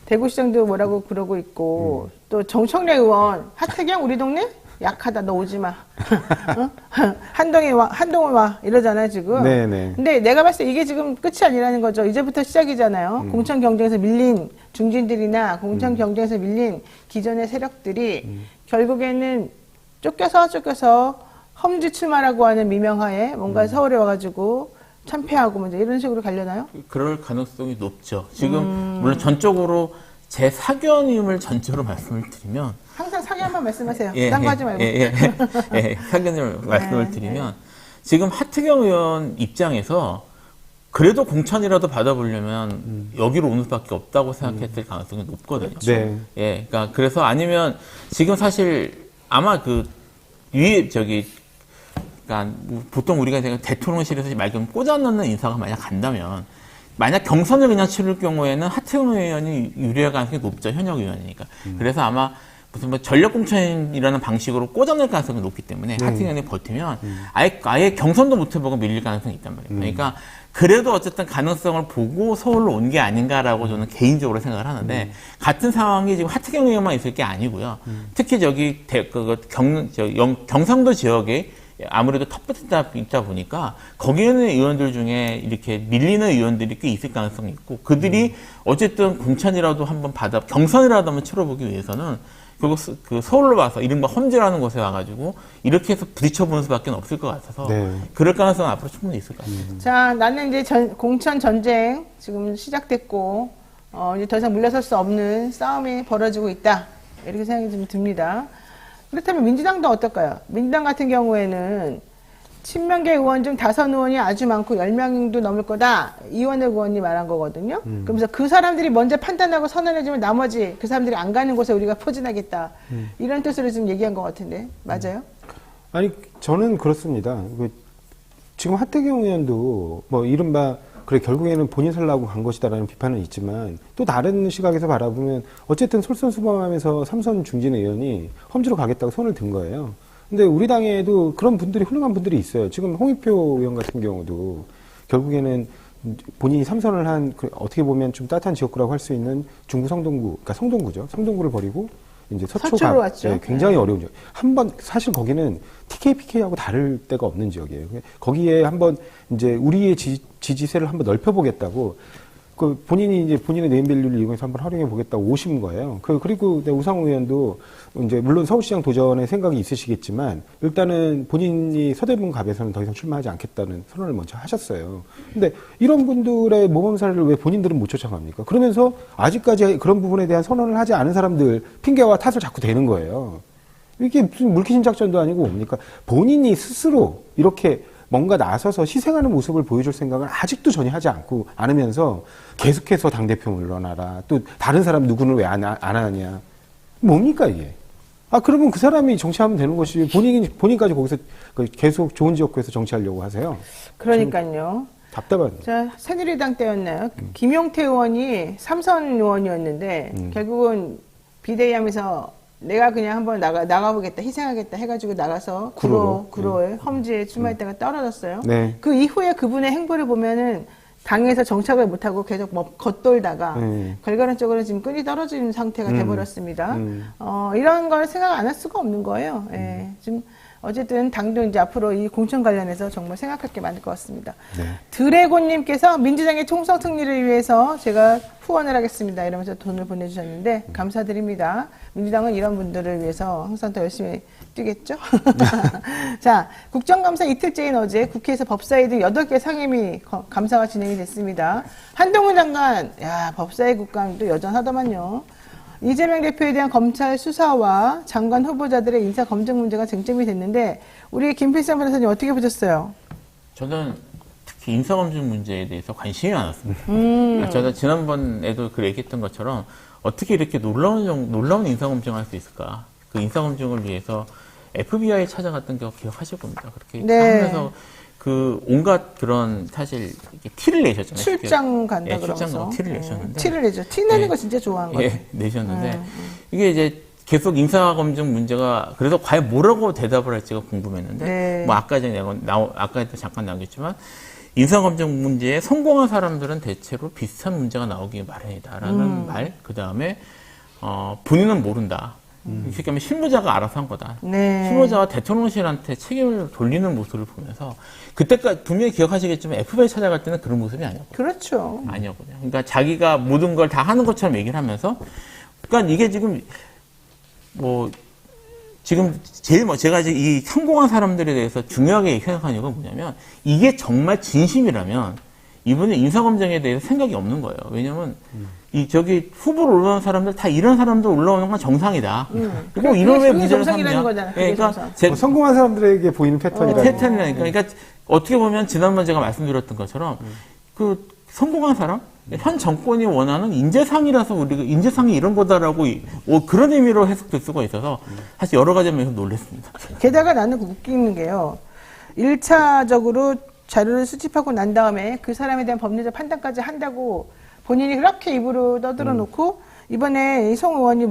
대구시장도 뭐라고 그러고 있고 또 정청래 의원 하태경 우리 동네 약하다 너 오지 마. 어? 한동훈 와 이러잖아요 지금. 네네. 근데 내가 봤을 때 이게 지금 끝이 아니라는 거죠. 이제부터 시작이잖아요. 공천 경쟁에서 밀린 중진들이나 공천 경쟁에서 밀린 기존의 세력들이 결국에는 쫓겨서 험지 출마라고 하는 미명하에 뭔가 서울에 와가지고 참패하고 뭐 이제 이런 식으로 가려나요? 그럴 가능성이 높죠. 지금 물론 전적으로 제 사견임을 전체로 말씀을 드리면 항상 사기한번 말씀하세요. 딴 거 하지 말고. 사견임을 말씀을 드리면 지금 하태경 의원 입장에서 그래도 공천이라도 받아보려면 여기로 오는 수밖에 없다고 생각했을 가능성이 높거든요. 네. 예, 그러니까 그래서 아니면 지금 사실 아마 그 위에 그러니까 보통 우리가 생각 대통령실에서 말 그대로 꽂아넣는 인사가 만약 간다면 만약 경선을 그냥 치를 경우에는 하태경 의원이 유리할 가능성이 높죠. 현역 의원이니까. 그래서 아마 무슨 뭐 전력 공천이라는 방식으로 꽂아낼 가능성이 높기 때문에 하태경 의원이 버티면 아예 경선도 못 해보고 밀릴 가능성이 있단 말이에요. 그러니까 그래도 어쨌든 가능성을 보고 서울로 온 게 아닌가라고 저는 개인적으로 생각을 하는데 같은 상황이 지금 하태경 의원만 있을 게 아니고요. 특히 저기 경상도 지역에 아무래도 텃밭에 있다 보니까 거기에는 의원들 중에 이렇게 밀리는 의원들이 꽤 있을 가능성이 있고 그들이 어쨌든 공천이라도 한번 경선이라도 한번 치러보기 위해서는 그리고 그 서울로 와서 이른바 험지라는 곳에 와가지고 이렇게 해서 부딪혀보는 수밖에 없을 것 같아서 네. 그럴 가능성은 앞으로 충분히 있을 것 같습니다. 자, 나는 이제 공천 전쟁 지금 시작됐고, 이제 더 이상 물러설 수 없는 싸움이 벌어지고 있다. 이렇게 생각이 좀 듭니다. 그렇다면 민주당도 어떨까요? 민주당 같은 경우에는 친명계 의원 중 5의원이 아주 많고 10명도 넘을 거다. 이원혁 의원이 말한 거거든요. 그러면서 그 사람들이 먼저 판단하고 선언해주면 나머지 그 사람들이 안 가는 곳에 우리가 포진하겠다. 이런 뜻으로 지금 얘기한 것 같은데. 맞아요? 아니, 저는 그렇습니다. 지금 하태경 의원도 뭐 이른바 그래 결국에는 본인 살라고 간 것이다라는 비판은 있지만 또 다른 시각에서 바라보면 어쨌든 솔선수범하면서 삼선 중진 의원이 험지로 가겠다고 손을 든 거예요. 근데 우리 당에도 그런 분들이 훌륭한 분들이 있어요. 지금 홍익표 의원 같은 경우도 결국에는 본인이 삼선을 한 어떻게 보면 좀 따뜻한 지역구라고 할 수 있는 중구 성동구, 그러니까 성동구죠. 성동구를 버리고 이제 서초로 왔죠. 네, 굉장히 어려운 지역. 한번 사실 거기는 TK, PK하고 다를 데가 없는 지역이에요. 거기에 한번 이제 우리의 지지세를 한번 넓혀보겠다고 본인이 이제 본인의 네임밸류를 이용해서 한번 활용해 보겠다고 오신 거예요. 그리고 우상호 의원도 이제 물론 서울시장 도전에 생각이 있으시겠지만 일단은 본인이 서대문 갑에서는 더 이상 출마하지 않겠다는 선언을 먼저 하셨어요. 근데 이런 분들의 모범 사례를 왜 본인들은 못 쫓아갑니까? 그러면서 아직까지 그런 부분에 대한 선언을 하지 않은 사람들 핑계와 탓을 자꾸 대는 거예요. 이게 무슨 물귀신 작전도 아니고 뭡니까? 본인이 스스로 이렇게 뭔가 나서서 희생하는 모습을 보여줄 생각을 아직도 전혀 하지 않으면서 계속해서 당대표 물러나라. 또 다른 사람 누구는 왜 안 하냐. 뭡니까 이게. 그러면 그 사람이 정치하면 되는 것이 본인까지 거기서 계속 좋은 지역구에서 정치하려고 하세요. 그러니까요. 답답한. 자, 새누리당 때였나요? 김용태 의원이 삼선 의원이었는데 결국은 비대위하면서 내가 그냥 한번 나가보겠다, 희생하겠다 해가지고 나가서 구로에 험지에 출마했다가 떨어졌어요. 네. 그 이후에 그분의 행보를 보면은 당에서 정착을 못하고 계속 겉돌다가 결과론적으로 지금 끈이 떨어지는 상태가 돼버렸습니다. 이런 걸 생각 안 할 수가 없는 거예요. 예. 지금 어쨌든 당도 이제 앞으로 이 공천 관련해서 정말 생각할 게 많을 것 같습니다. 네. 드래곤님께서 민주당의 총선 승리를 위해서 제가 후원을 하겠습니다. 이러면서 돈을 보내주셨는데 감사드립니다. 민주당은 이런 분들을 위해서 항상 더 열심히 뛰겠죠? 자, 국정감사 이틀째인 어제 국회에서 법사위 등 8개 상임위 감사가 진행이 됐습니다. 한동훈 장관, 법사위 국감도 여전하더만요. 이재명 대표에 대한 검찰 수사와 장관 후보자들의 인사 검증 문제가 쟁점이 됐는데 우리 김필성 변호사님 어떻게 보셨어요? 저는 특히 인사검증 문제에 대해서 관심이 많았습니다. 저는 지난번에도 그 얘기했던 것처럼 어떻게 이렇게 놀라운 인사검증을 할 수 있을까? 그 인사검증을 위해서 FBI 찾아갔던 거 기억하실 겁니다. 그렇게 네. 하면서 그 온갖 그런 사실 티를 내셨잖아요. 출장 간다 출장 그러면서. 가고 티를 내셨는데. 티를 내죠. 티 내는 거 진짜 좋아하는 거예요. 내셨는데 이게 이제 계속 인사검증 문제가 그래서 과연 뭐라고 대답을 할지가 궁금했는데 네. 뭐 아까 전에 아까도 잠깐 나오겠지만 인사검증 문제에 성공한 사람들은 대체로 비슷한 문제가 나오기 마련이다라는 말. 그 다음에 본인은 모른다. 이렇게 하면 실무자가 알아서 한 거다. 네. 실무자와 대통령실한테 책임을 돌리는 모습을 보면서 그때까지 분명히 기억하시겠지만 FBI 찾아갈 때는 그런 모습이 아니었거든요. 그렇죠. 아니었거든요. 그러니까 자기가 모든 걸 다 하는 것처럼 얘기를 하면서 그러니까 이게 지금 지금 제일 제가 이제 이 성공한 사람들에 대해서 중요하게 생각하는 이유가 뭐냐면 이게 정말 진심이라면 이분은 인사검증에 대해서 생각이 없는 거예요. 왜냐면 저기 후보로 올라오는 사람들 다 이런 사람들 올라오는 건 정상이다. 그리고 이런 왜 문제를 삼냐? 거잖아. 그러니까 성공한 사람들에게 보이는 패턴이다. 패턴이라니까. 그러니까 어떻게 보면 지난번 제가 말씀드렸던 것처럼 그 성공한 사람, 현 정권이 원하는 인재상이라서 우리가 인재상이 이런 거다라고 그런 의미로 해석될 수가 있어서 사실 여러 가지 면에서 놀랐습니다. 게다가 나는 웃기는 게요. 1차적으로 자료를 수집하고 난 다음에 그 사람에 대한 법률적 판단까지 한다고 본인이 그렇게 입으로 떠들어 놓고 이번에 송 의원이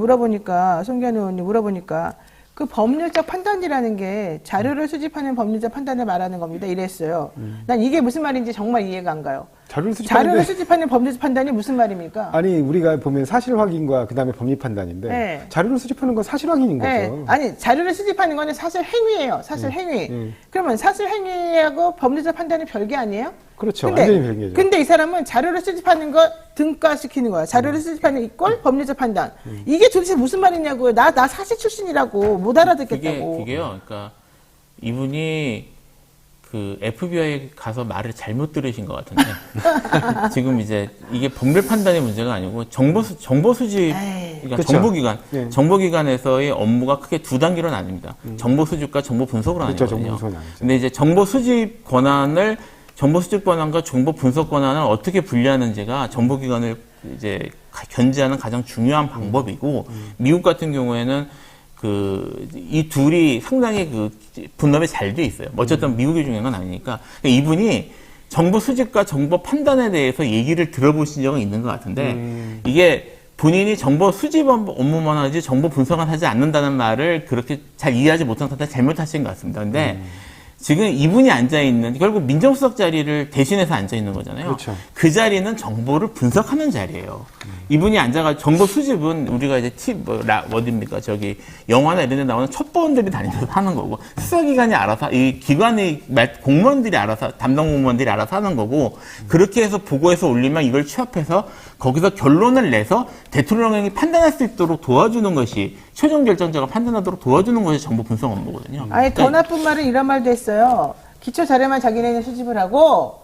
송기현 의원이 물어보니까 그 법률적 판단이라는 게 자료를 수집하는 법률적 판단을 말하는 겁니다. 이랬어요. 난 이게 무슨 말인지 정말 이해가 안 가요. 자료를 수집하는데 자료를 수집하는 법리적 판단이 무슨 말입니까? 아니 우리가 보면 사실 확인과 그다음에 법리 판단인데 네. 자료를 수집하는 건 사실 확인인 거죠. 네. 아니 자료를 수집하는 거는 사실 행위예요. 사실 행위. 그러면 사실 행위하고 법리적 판단이 별개 아니에요? 그렇죠. 완전히 별개죠. 근데 이 사람은 자료를 수집하는 거 등가시키는 거야. 자료를 수집하는 이꼴 법리적 판단. 이게 도대체 무슨 말이냐고요. 나 사실 출신이라고 못 알아듣겠다고. 그게요. 그러니까 이분이 그 FBI 가서 말을 잘못 들으신 것 같은데 지금 이제 이게 법률 판단의 문제가 아니고 정보 수집 그러니까 그쵸. 정보기관 네. 정보기관에서의 업무가 크게 두 단계로 나뉩니다. 정보 수집과 정보 분석으로 그렇죠. 나뉘거든요. 정보 분석은 아니죠. 근데 이제 정보 수집 권한과 정보 분석 권한을 어떻게 분리하는지가 정보기관을 이제 견제하는 가장 중요한 방법이고 미국 같은 경우에는 이 둘이 상당히 분업이 잘 돼 있어요. 어쨌든 미국이 중요한 건 아니니까. 이분이 정보 수집과 정보 판단에 대해서 얘기를 들어보신 적은 있는 것 같은데, 이게 본인이 정보 수집 업무만 하지 정보 분석은 하지 않는다는 말을 그렇게 잘 이해하지 못한 상태에 잘못하신 것 같습니다. 근데 지금 이분이 앉아있는, 결국 민정수석 자리를 대신해서 앉아있는 거잖아요. 그렇죠. 그 자리는 정보를 분석하는 자리예요. 이분이 앉아가지고 정보 수집은 우리가 이제 어딥니까? 영화나 이런 데 나오는 첩보원들이 다니면서 하는 거고, 수사기관이 알아서, 이 기관의 공무원들이 알아서, 담당 공무원들이 알아서 하는 거고, 그렇게 해서 보고해서 올리면 이걸 취합해서 거기서 결론을 내서 대통령이 판단할 수 있도록 도와주는 것이, 최종 결정자가 판단하도록 도와주는 것이 정보 분석 업무거든요. 아니 더 나쁜 말은 이런 말도 했어요. 기초 자료만 자기네는 수집을 하고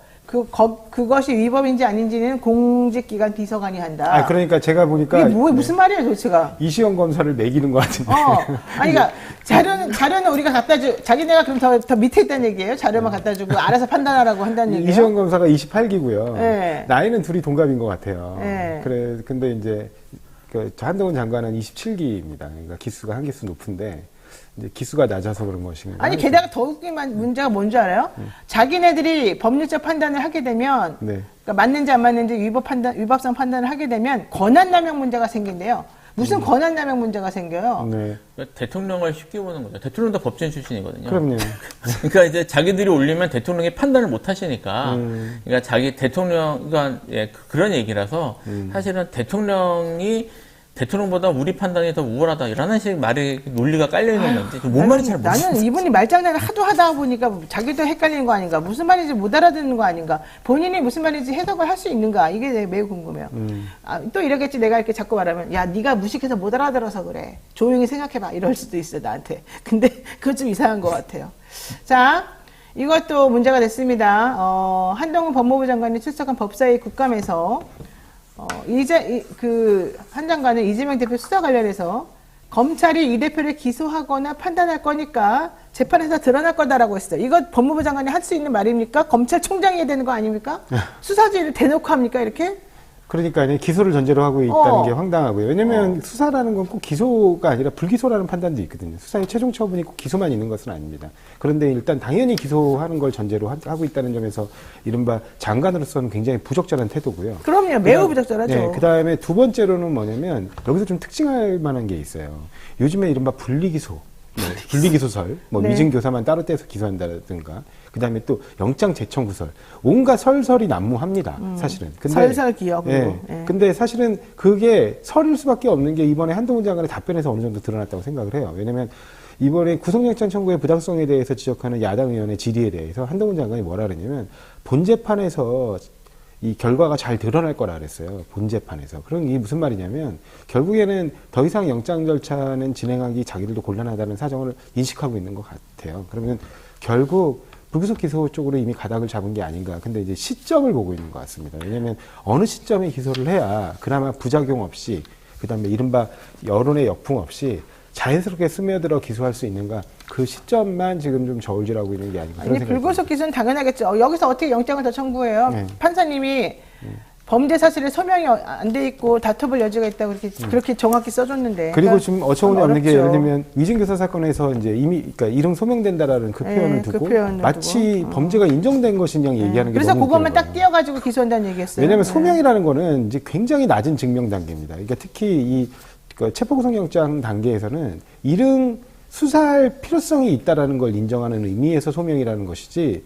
그것이 위법인지 아닌지는 공직기관 비서관이 한다. 아 그러니까 제가 보니까 이게 무슨 말이에요, 도대체가? 이시영 검사를 매기는 것 같은데. 아니 그러니까 자료는 우리가 갖다 자기네가 그럼 더 밑에 있다는 얘기예요. 자료만 갖다 주고 알아서 판단하라고 한다는 얘기예요. 이시영 검사가 28기고요. 네. 나이는 둘이 동갑인 것 같아요. 네. 그래 근데 이제 한동훈 장관은 27기입니다. 그러니까 기수가 한 기수 높은데 이제 기수가 낮아서 그런 것인가. 아니 게다가 더 웃긴 문제가 뭔지 알아요? 자기네들이 법률적 판단을 하게 되면 네. 그러니까 맞는지 안 맞는지 위법성 판단을 하게 되면 권한남용 문제가 생긴대요. 무슨 권한남용 문제가 생겨요? 네. 그러니까 대통령을 쉽게 보는 거죠. 대통령도 법조인 출신이거든요. 그럼요. 그러니까 이제 자기들이 올리면 대통령이 판단을 못 하시니까, 그러니까 그러니까 그런 얘기라서 사실은 대통령보다 우리 판단이 더 우월하다 이라는 식 말이 논리가 깔려 있는 건지 뭔 말인지 잘 모르겠어요. 나는 이분이 말장난을 하도 하다 보니까 자기도 헷갈리는 거 아닌가, 무슨 말인지 못 알아듣는 거 아닌가, 본인이 무슨 말인지 해석을 할 수 있는가, 이게 매우 궁금해요. 또 이러겠지. 내가 이렇게 자꾸 말하면 야 네가 무식해서 못 알아들어서 그래, 조용히 생각해봐, 이럴 수도 있어 나한테. 근데 그건 좀 이상한 것 같아요. 자, 이것도 문제가 됐습니다. 한동훈 법무부 장관이 출석한 법사위 국감에서 한 장관은 이재명 대표 수사 관련해서 검찰이 이 대표를 기소하거나 판단할 거니까 재판에서 드러날 거다라고 했어요. 이거 법무부 장관이 할 수 있는 말입니까? 검찰총장이 해야 되는 거 아닙니까? 수사지를 대놓고 합니까, 이렇게? 그러니까 기소를 전제로 하고 있다는 게 황당하고요. 왜냐면 수사라는 건 꼭 기소가 아니라 불기소라는 판단도 있거든요. 수사의 최종 처분이 꼭 기소만 있는 것은 아닙니다. 그런데 일단 당연히 기소하는 걸 전제로 하고 있다는 점에서 이른바 장관으로서는 굉장히 부적절한 태도고요. 그럼요. 매우 부적절하죠. 네, 그다음에 두 번째로는 뭐냐면 여기서 좀 특징할 만한 게 있어요. 요즘에 이른바 분리기소, 분리기소설, 네. 위증교사만 따로 떼서 기소한다든가, 그다음에 또 영장 재청구설, 온갖 설설이 난무합니다. 사실은. 근데, 설설 기억으로. 예. 예. 근데 사실은 그게 설일 수밖에 없는 게 이번에 한동훈 장관의 답변에서 어느 정도 드러났다고 생각을 해요. 왜냐면 이번에 구속영장 청구의 부당성에 대해서 지적하는 야당 의원의 질의에 대해서 한동훈 장관이 뭐라 그랬냐면 본재판에서 이 결과가 잘 드러날 거라 그랬어요. 본재판에서. 그럼 이게 무슨 말이냐면 결국에는 더 이상 영장 절차는 진행하기 자기들도 곤란하다는 사정을 인식하고 있는 것 같아요. 그러면 결국 불구속 기소 쪽으로 이미 가닥을 잡은 게 아닌가. 근데 이제 시점을 보고 있는 것 같습니다. 왜냐하면 어느 시점에 기소를 해야 그나마 부작용 없이, 그다음에 이른바 여론의 역풍 없이 자연스럽게 스며들어 기소할 수 있는가, 그 시점만 지금 좀 저울질하고 있는 게 아닌가. 아니, 불구속 기소는 당연하겠죠. 여기서 어떻게 영장을 더 청구해요? 네. 판사님이 범죄 사실에 소명이 안 돼 있고 다퉈볼 여지가 있다고 그렇게 정확히 써줬는데. 그리고 그러니까 좀 어처구니 없는 게 어렵죠. 예를 들면 위증교사 사건에서 이제 이미 그러니까 이름 소명된다라는 그 표현을 그 두고 표현을 마치 두고. 범죄가 인정된 것인 양 얘기하는 게 그래서 너무 그것만 웃기는 딱 거예요. 띄어가지고 기소한다는 얘기했어요. 왜냐하면 네. 소명이라는 거는 이제 굉장히 낮은 증명 단계입니다. 그러니까 특히 이 체포구속영장 단계에서는 이른 수사할 필요성이 있다라는 걸 인정하는 의미에서 소명이라는 것이지,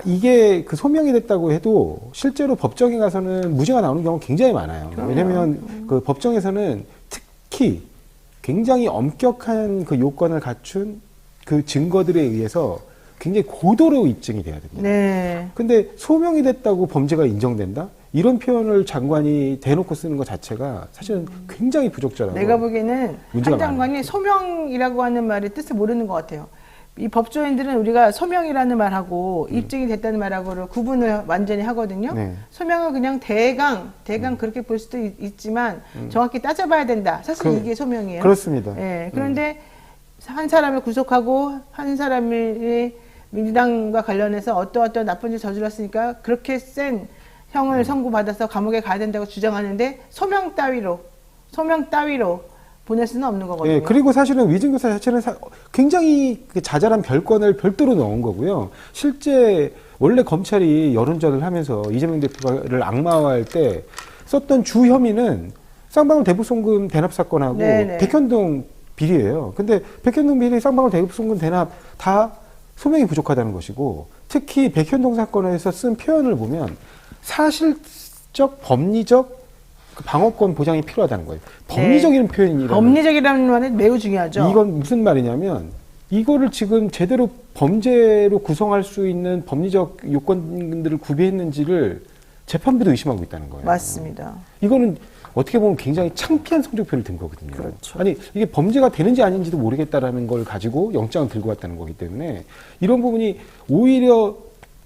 이게 그 소명이 됐다고 해도 실제로 법정에 가서는 무죄가 나오는 경우가 굉장히 많아요. 왜냐하면 그 법정에서는 특히 굉장히 엄격한 그 요건을 갖춘 그 증거들에 의해서 굉장히 고도로 입증이 돼야 됩니다. 네. 근데 소명이 됐다고 범죄가 인정된다? 이런 표현을 장관이 대놓고 쓰는 것 자체가 사실은 굉장히 부적절하고 내가 보기에는 문제가 한 장관이 소명이라고 하는 말의 뜻을 모르는 것 같아요. 이 법조인들은 우리가 소명이라는 말하고 입증이 됐다는 말하고를 구분을 완전히 하거든요. 네. 소명은 그냥 대강 그렇게 볼 수도 있지만 정확히 따져봐야 된다. 사실 이게 소명이에요. 그렇습니다. 예. 그런데 한 사람을 구속하고 한 사람이 민주당과 관련해서 어떠어떠 나쁜 짓 저질렀으니까 그렇게 센 형을 선고받아서 감옥에 가야 된다고 주장하는데 소명 따위로 보낼 수는 없는 거거든요. 예, 그리고 사실은 위증교사 자체는 굉장히 그 자잘한 별건을 별도로 넣은 거고요. 실제 원래 검찰이 여론전을 하면서 이재명 대표를 악마화할 때 썼던 주 혐의는 쌍방울 대북송금 대납 사건하고 네네. 백현동 비리예요. 근데 백현동 비리, 쌍방울 대북송금 대납 다 소명이 부족하다는 것이고, 특히 백현동 사건에서 쓴 표현을 보면 사실적, 법리적 그 방어권 보장이 필요하다는 거예요. 법리적인 표현이라는. 법리적이라는 말은 매우 중요하죠. 이건 무슨 말이냐면 이거를 지금 제대로 범죄로 구성할 수 있는 법리적 요건들을 구비했는지를 재판부도 의심하고 있다는 거예요. 맞습니다. 이거는 어떻게 보면 굉장히 창피한 성적표를 든 거거든요. 그렇죠. 아니 이게 범죄가 되는지 아닌지도 모르겠다라는 걸 가지고 영장을 들고 왔다는 거기 때문에 이런 부분이 오히려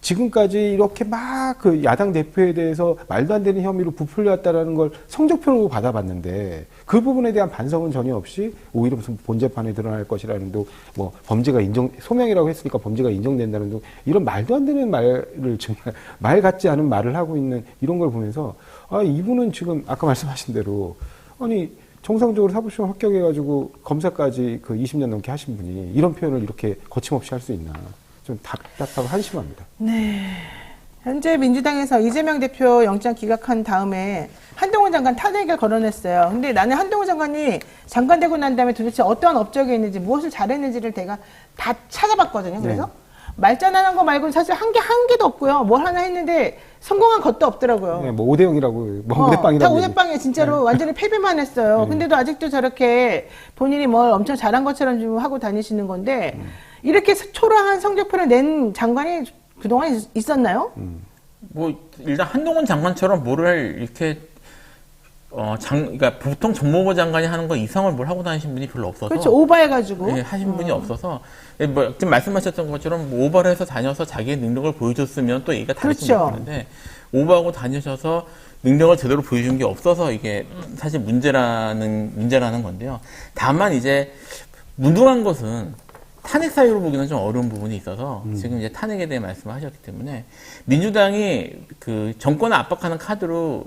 지금까지 이렇게 막 그 야당 대표에 대해서 말도 안 되는 혐의로 부풀려왔다라는 걸 성적표로 받아봤는데 그 부분에 대한 반성은 전혀 없이 오히려 무슨 본재판에 드러날 것이라는 둥, 뭐 범죄가 소명이라고 했으니까 범죄가 인정된다는 둥, 이런 말도 안 되는 말을 정말 말 같지 않은 말을 하고 있는 이런 걸 보면서 아, 이분은 지금 아까 말씀하신 대로 아니 정상적으로 사법시험 합격해가지고 검사까지 그 20년 넘게 하신 분이 이런 표현을 이렇게 거침없이 할 수 있나. 좀 답답하고 한심합니다. 네. 현재 민주당에서 이재명 대표 영장 기각한 다음에 한동훈 장관 탄핵을 거론했어요. 근데 나는 한동훈 장관이 장관 되고 난 다음에 도대체 어떠한 업적이 있는지 무엇을 잘했는지를 내가 다 찾아봤거든요. 그래서 말장난한 거 말고는 사실 한 개도 없고요. 뭘 하나 했는데 성공한 것도 없더라고요. 네, 뭐 5대0이라고, 뭐 5대빵이라고. 다 5대빵이에요. 진짜로 완전히 패배만 했어요. 근데도 아직도 저렇게 본인이 뭘 엄청 잘한 것처럼 좀 하고 다니시는 건데 이렇게 초라한 성적표를 낸 장관이 그동안 있었나요? 뭐 일단 한동훈 장관처럼 뭐를 이렇게 그러니까 보통 정무부 장관이 하는 거 이상을 뭘 하고 다니신 분이 별로 없어서. 그렇죠. 오버해가지고. 예, 하신 분이 없어서 뭐 지금 말씀하셨던 것처럼 뭐 오버를 해서 다녀서 자기의 능력을 보여줬으면 또 얘기가 다르신 그렇죠. 거는데 오버하고 다니셔서 능력을 제대로 보여준 게 없어서 이게 사실 문제라는 건데요. 다만 이제 무능한 것은 탄핵 사유로 보기는 좀 어려운 부분이 있어서 지금 이제 탄핵에 대해 말씀을 하셨기 때문에 민주당이 그 정권을 압박하는 카드로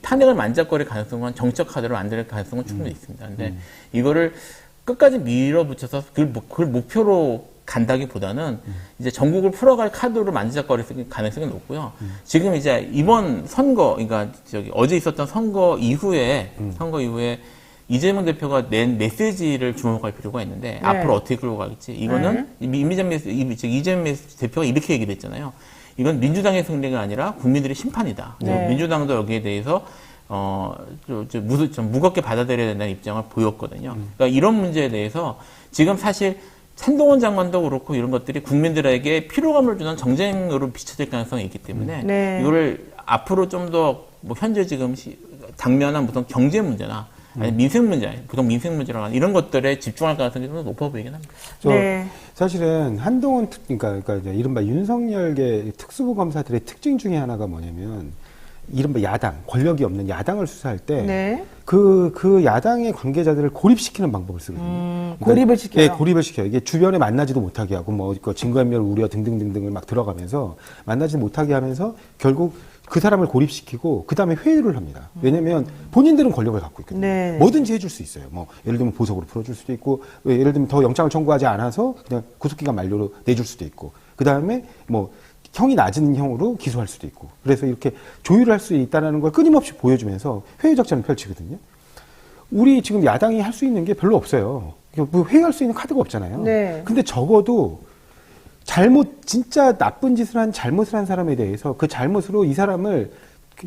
탄핵을 만작거릴 가능성은 정치적 카드로 만들 가능성은 충분히 있습니다. 근데 이거를 끝까지 밀어붙여서 그걸 목표로 간다기보다는 이제 전국을 풀어갈 카드로 만지작거릴 가능성이 높고요. 지금 이제 이번 선거, 그러니까 어제 있었던 선거 이후에 이재명 대표가 낸 메시지를 주목할 필요가 있는데 앞으로 어떻게 끌고 가겠지? 이거는 이재명 대표가 이렇게 얘기를 했잖아요. 이건 민주당의 승리가 아니라 국민들의 심판이다. 민주당도 여기에 대해서 좀 무겁게 받아들여야 된다는 입장을 보였거든요. 그러니까 이런 문제에 대해서 지금 사실 한동훈 장관도 그렇고 이런 것들이 국민들에게 피로감을 주는 정쟁으로 비춰질 가능성이 있기 때문에 이거를 앞으로 좀 더 뭐 현재 지금 당면한 무슨 경제 문제나 아니 민생 문제, 보통 민생 문제라고 하는 이런 것들에 집중할 가능성이 좀 높아 보이긴 합니다. 사실은 한동훈 그러니까 이제 이른바 윤석열계 특수부 검사들의 특징 중에 하나가 뭐냐면 이른바 야당, 권력이 없는 야당을 수사할 때 그 야당의 관계자들을 고립시키는 방법을 쓰거든요. 고립을 시켜요? 네, 고립을 시켜요. 이게 주변에 만나지도 못하게 하고 뭐 증거인멸 우려 등등등등을 막 들어가면서 만나지 못하게 하면서 결국 그 사람을 고립시키고 그 다음에 회유를 합니다. 왜냐하면 본인들은 권력을 갖고 있거든요. 뭐든지 해줄 수 있어요. 뭐 예를 들면 보석으로 풀어줄 수도 있고, 예를 들면 더 영장을 청구하지 않아서 그냥 구속기간 만료로 내줄 수도 있고, 그 다음에 뭐 형이 낮은 형으로 기소할 수도 있고, 그래서 이렇게 조율을 할 수 있다는 걸 끊임없이 보여주면서 회유 작전을 펼치거든요. 우리 지금 야당이 할 수 있는 게 별로 없어요. 뭐 회유할 수 있는 카드가 없잖아요. 근데 적어도 진짜 나쁜 짓을 한 잘못을 한 사람에 대해서 그 잘못으로 이 사람을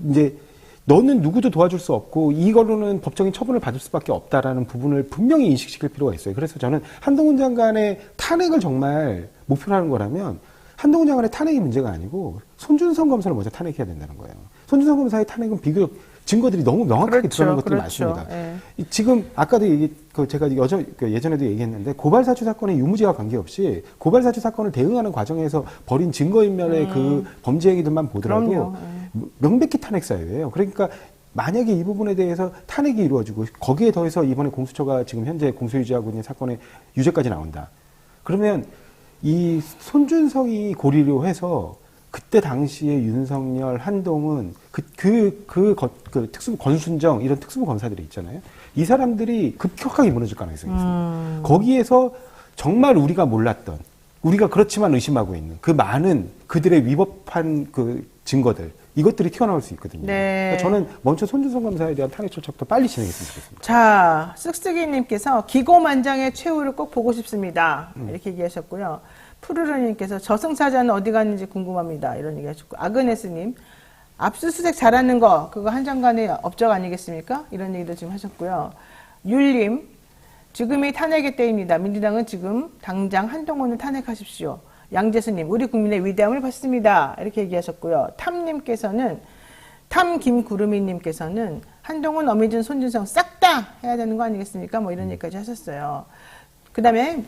이제 너는 누구도 도와줄 수 없고 이걸로는 법적인 처분을 받을 수밖에 없다라는 부분을 분명히 인식시킬 필요가 있어요. 그래서 저는 한동훈 장관의 탄핵을 정말 목표로 하는 거라면 한동훈 장관의 탄핵이 문제가 아니고 손준성 검사를 먼저 탄핵해야 된다는 거예요. 손준성 검사의 탄핵은 비교적 증거들이 너무 명확하게 드러난 것들이 많습니다. 예. 지금 아까도 제가 예전에도 얘기했는데 고발사주 사건의 유무죄와 관계없이 고발사주 사건을 대응하는 과정에서 벌인 증거인멸의 그 범죄 행위들만 보더라도 그럼요. 명백히 탄핵 사유예요. 그러니까 만약에 이 부분에 대해서 탄핵이 이루어지고 거기에 더해서 이번에 공수처가 지금 현재 공소유지하고 있는 사건의 유죄까지 나온다. 그러면 이 손준성이 고리로 해서 그때 당시에 윤석열, 한동훈, 특수부 권순정 이런 특수부 검사들이 있잖아요. 이 사람들이 급격하게 무너질 가능성이 있습니다. 거기에서 정말 우리가 몰랐던, 우리가 그렇지만 의심하고 있는 그 많은 그들의 위법한 그 증거들, 이것들이 튀어나올 수 있거든요. 네. 그러니까 저는 먼저 손준성 검사에 대한 탄핵 절차부터 빨리 진행했으면 좋겠습니다. 자, 쓱쓱이님께서 기고만장의 최후를 꼭 보고 싶습니다. 이렇게 얘기하셨고요. 푸르르님께서 저승사자는 어디 갔는지 궁금합니다. 이런 얘기 하셨고, 아그네스님, 압수수색 잘하는 거, 그거 한 장관의 업적 아니겠습니까? 이런 얘기도 지금 하셨고요. 율님, 지금이 탄핵의 때입니다. 민주당은 지금 당장 한동훈을 탄핵하십시오. 양재수님, 우리 국민의 위대함을 받습니다. 이렇게 얘기하셨고요. 탐김구름이님께서는 한동훈, 어미준, 손준성 싹 다 해야 되는 거 아니겠습니까? 뭐 이런 얘기까지 하셨어요. 그 다음에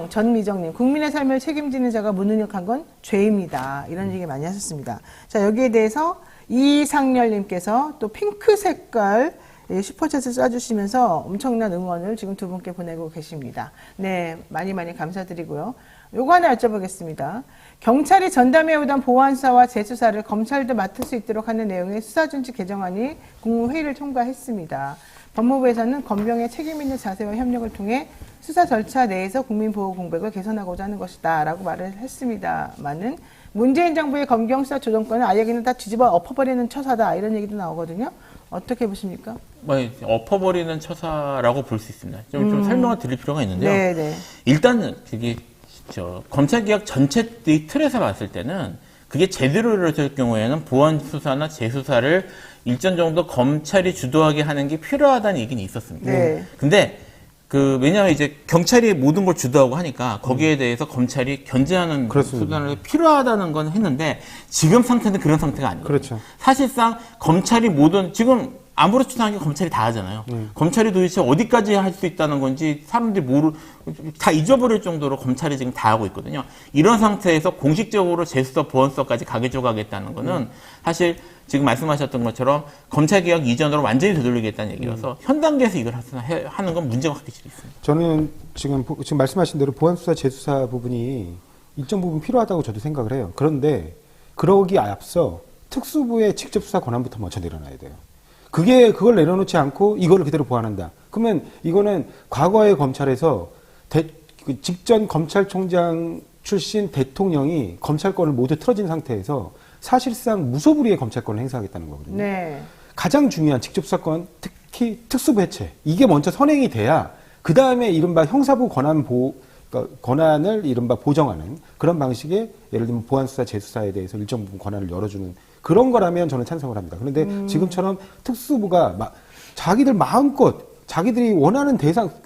전미정님, 국민의 삶을 책임지는 자가 무능력한 건 죄입니다. 이런 얘기 많이 하셨습니다. 자, 여기에 대해서 이상렬님께서 또 핑크 색깔 슈퍼챗을 쏴주시면서 엄청난 응원을 지금 두 분께 보내고 계십니다. 네, 많이 감사드리고요. 요거 하나 여쭤보겠습니다. 경찰이 전담해오던 보안수사와 재수사를 검찰도 맡을 수 있도록 하는 내용의 수사준칙 개정안이 국무회의를 통과했습니다. 법무부에서는 검경의 책임 있는 자세와 협력을 통해 수사 절차 내에서 국민보호 공백을 개선하고자 하는 것이다 라고 말을 했습니다만은 문재인 정부의 검경 수사 조정권을 아예 그냥 다 뒤집어 엎어버리는 처사다 이런 얘기도 나오거든요. 어떻게 보십니까? 엎어버리는 처사라고 볼 수 있습니다. 좀 설명을 드릴 필요가 있는데요. 네네. 일단 검찰개혁 전체의 틀에서 봤을 때는 그게 제대로 이루어질 경우에는 보안 수사나 재수사를 일정 정도 검찰이 주도하게 하는 게 필요하다는 얘기는 있었습니다. 네. 근데 왜냐하면 이제 경찰이 모든 걸 주도하고 하니까 거기에 대해서 검찰이 견제하는 수단을 필요하다는 건 했는데 지금 상태는 그런 상태가 아니거든요. 그렇죠. 사실상 검찰이 지금 아무렇지도 않게 검찰이 다 하잖아요. 검찰이 도대체 어디까지 할 수 있다는 건지 사람들이 다 잊어버릴 정도로 검찰이 지금 다 하고 있거든요. 이런 상태에서 공식적으로 재수사, 보안수사까지 가져가겠다는 거는 사실 지금 말씀하셨던 것처럼 검찰개혁 이전으로 완전히 되돌리겠다는 얘기라서 현 단계에서 이걸 하는 건 문제가 확실히 있습니다. 저는 지금 말씀하신 대로 보안수사, 재수사 부분이 일정 부분 필요하다고 저도 생각을 해요. 그런데 그러기 앞서 특수부의 직접 수사 권한부터 먼저 내려놔야 돼요. 그걸 내려놓지 않고 이거를 그대로 보완한다. 그러면 이거는 과거의 검찰에서 직전 검찰총장 출신 대통령이 검찰권을 모두 틀어진 상태에서 사실상 무소불위의 검찰권을 행사하겠다는 거거든요. 네. 가장 중요한 직접 수사권, 특히 특수부 해체. 이게 먼저 선행이 돼야 그 다음에 이른바 형사부 권한을 이른바 보정하는 그런 방식의 예를 들면 보안수사, 재수사에 대해서 일정 부분 권한을 열어주는 그런 거라면 저는 찬성을 합니다. 그런데 지금처럼 특수부가 자기들 마음껏 자기들이 원하는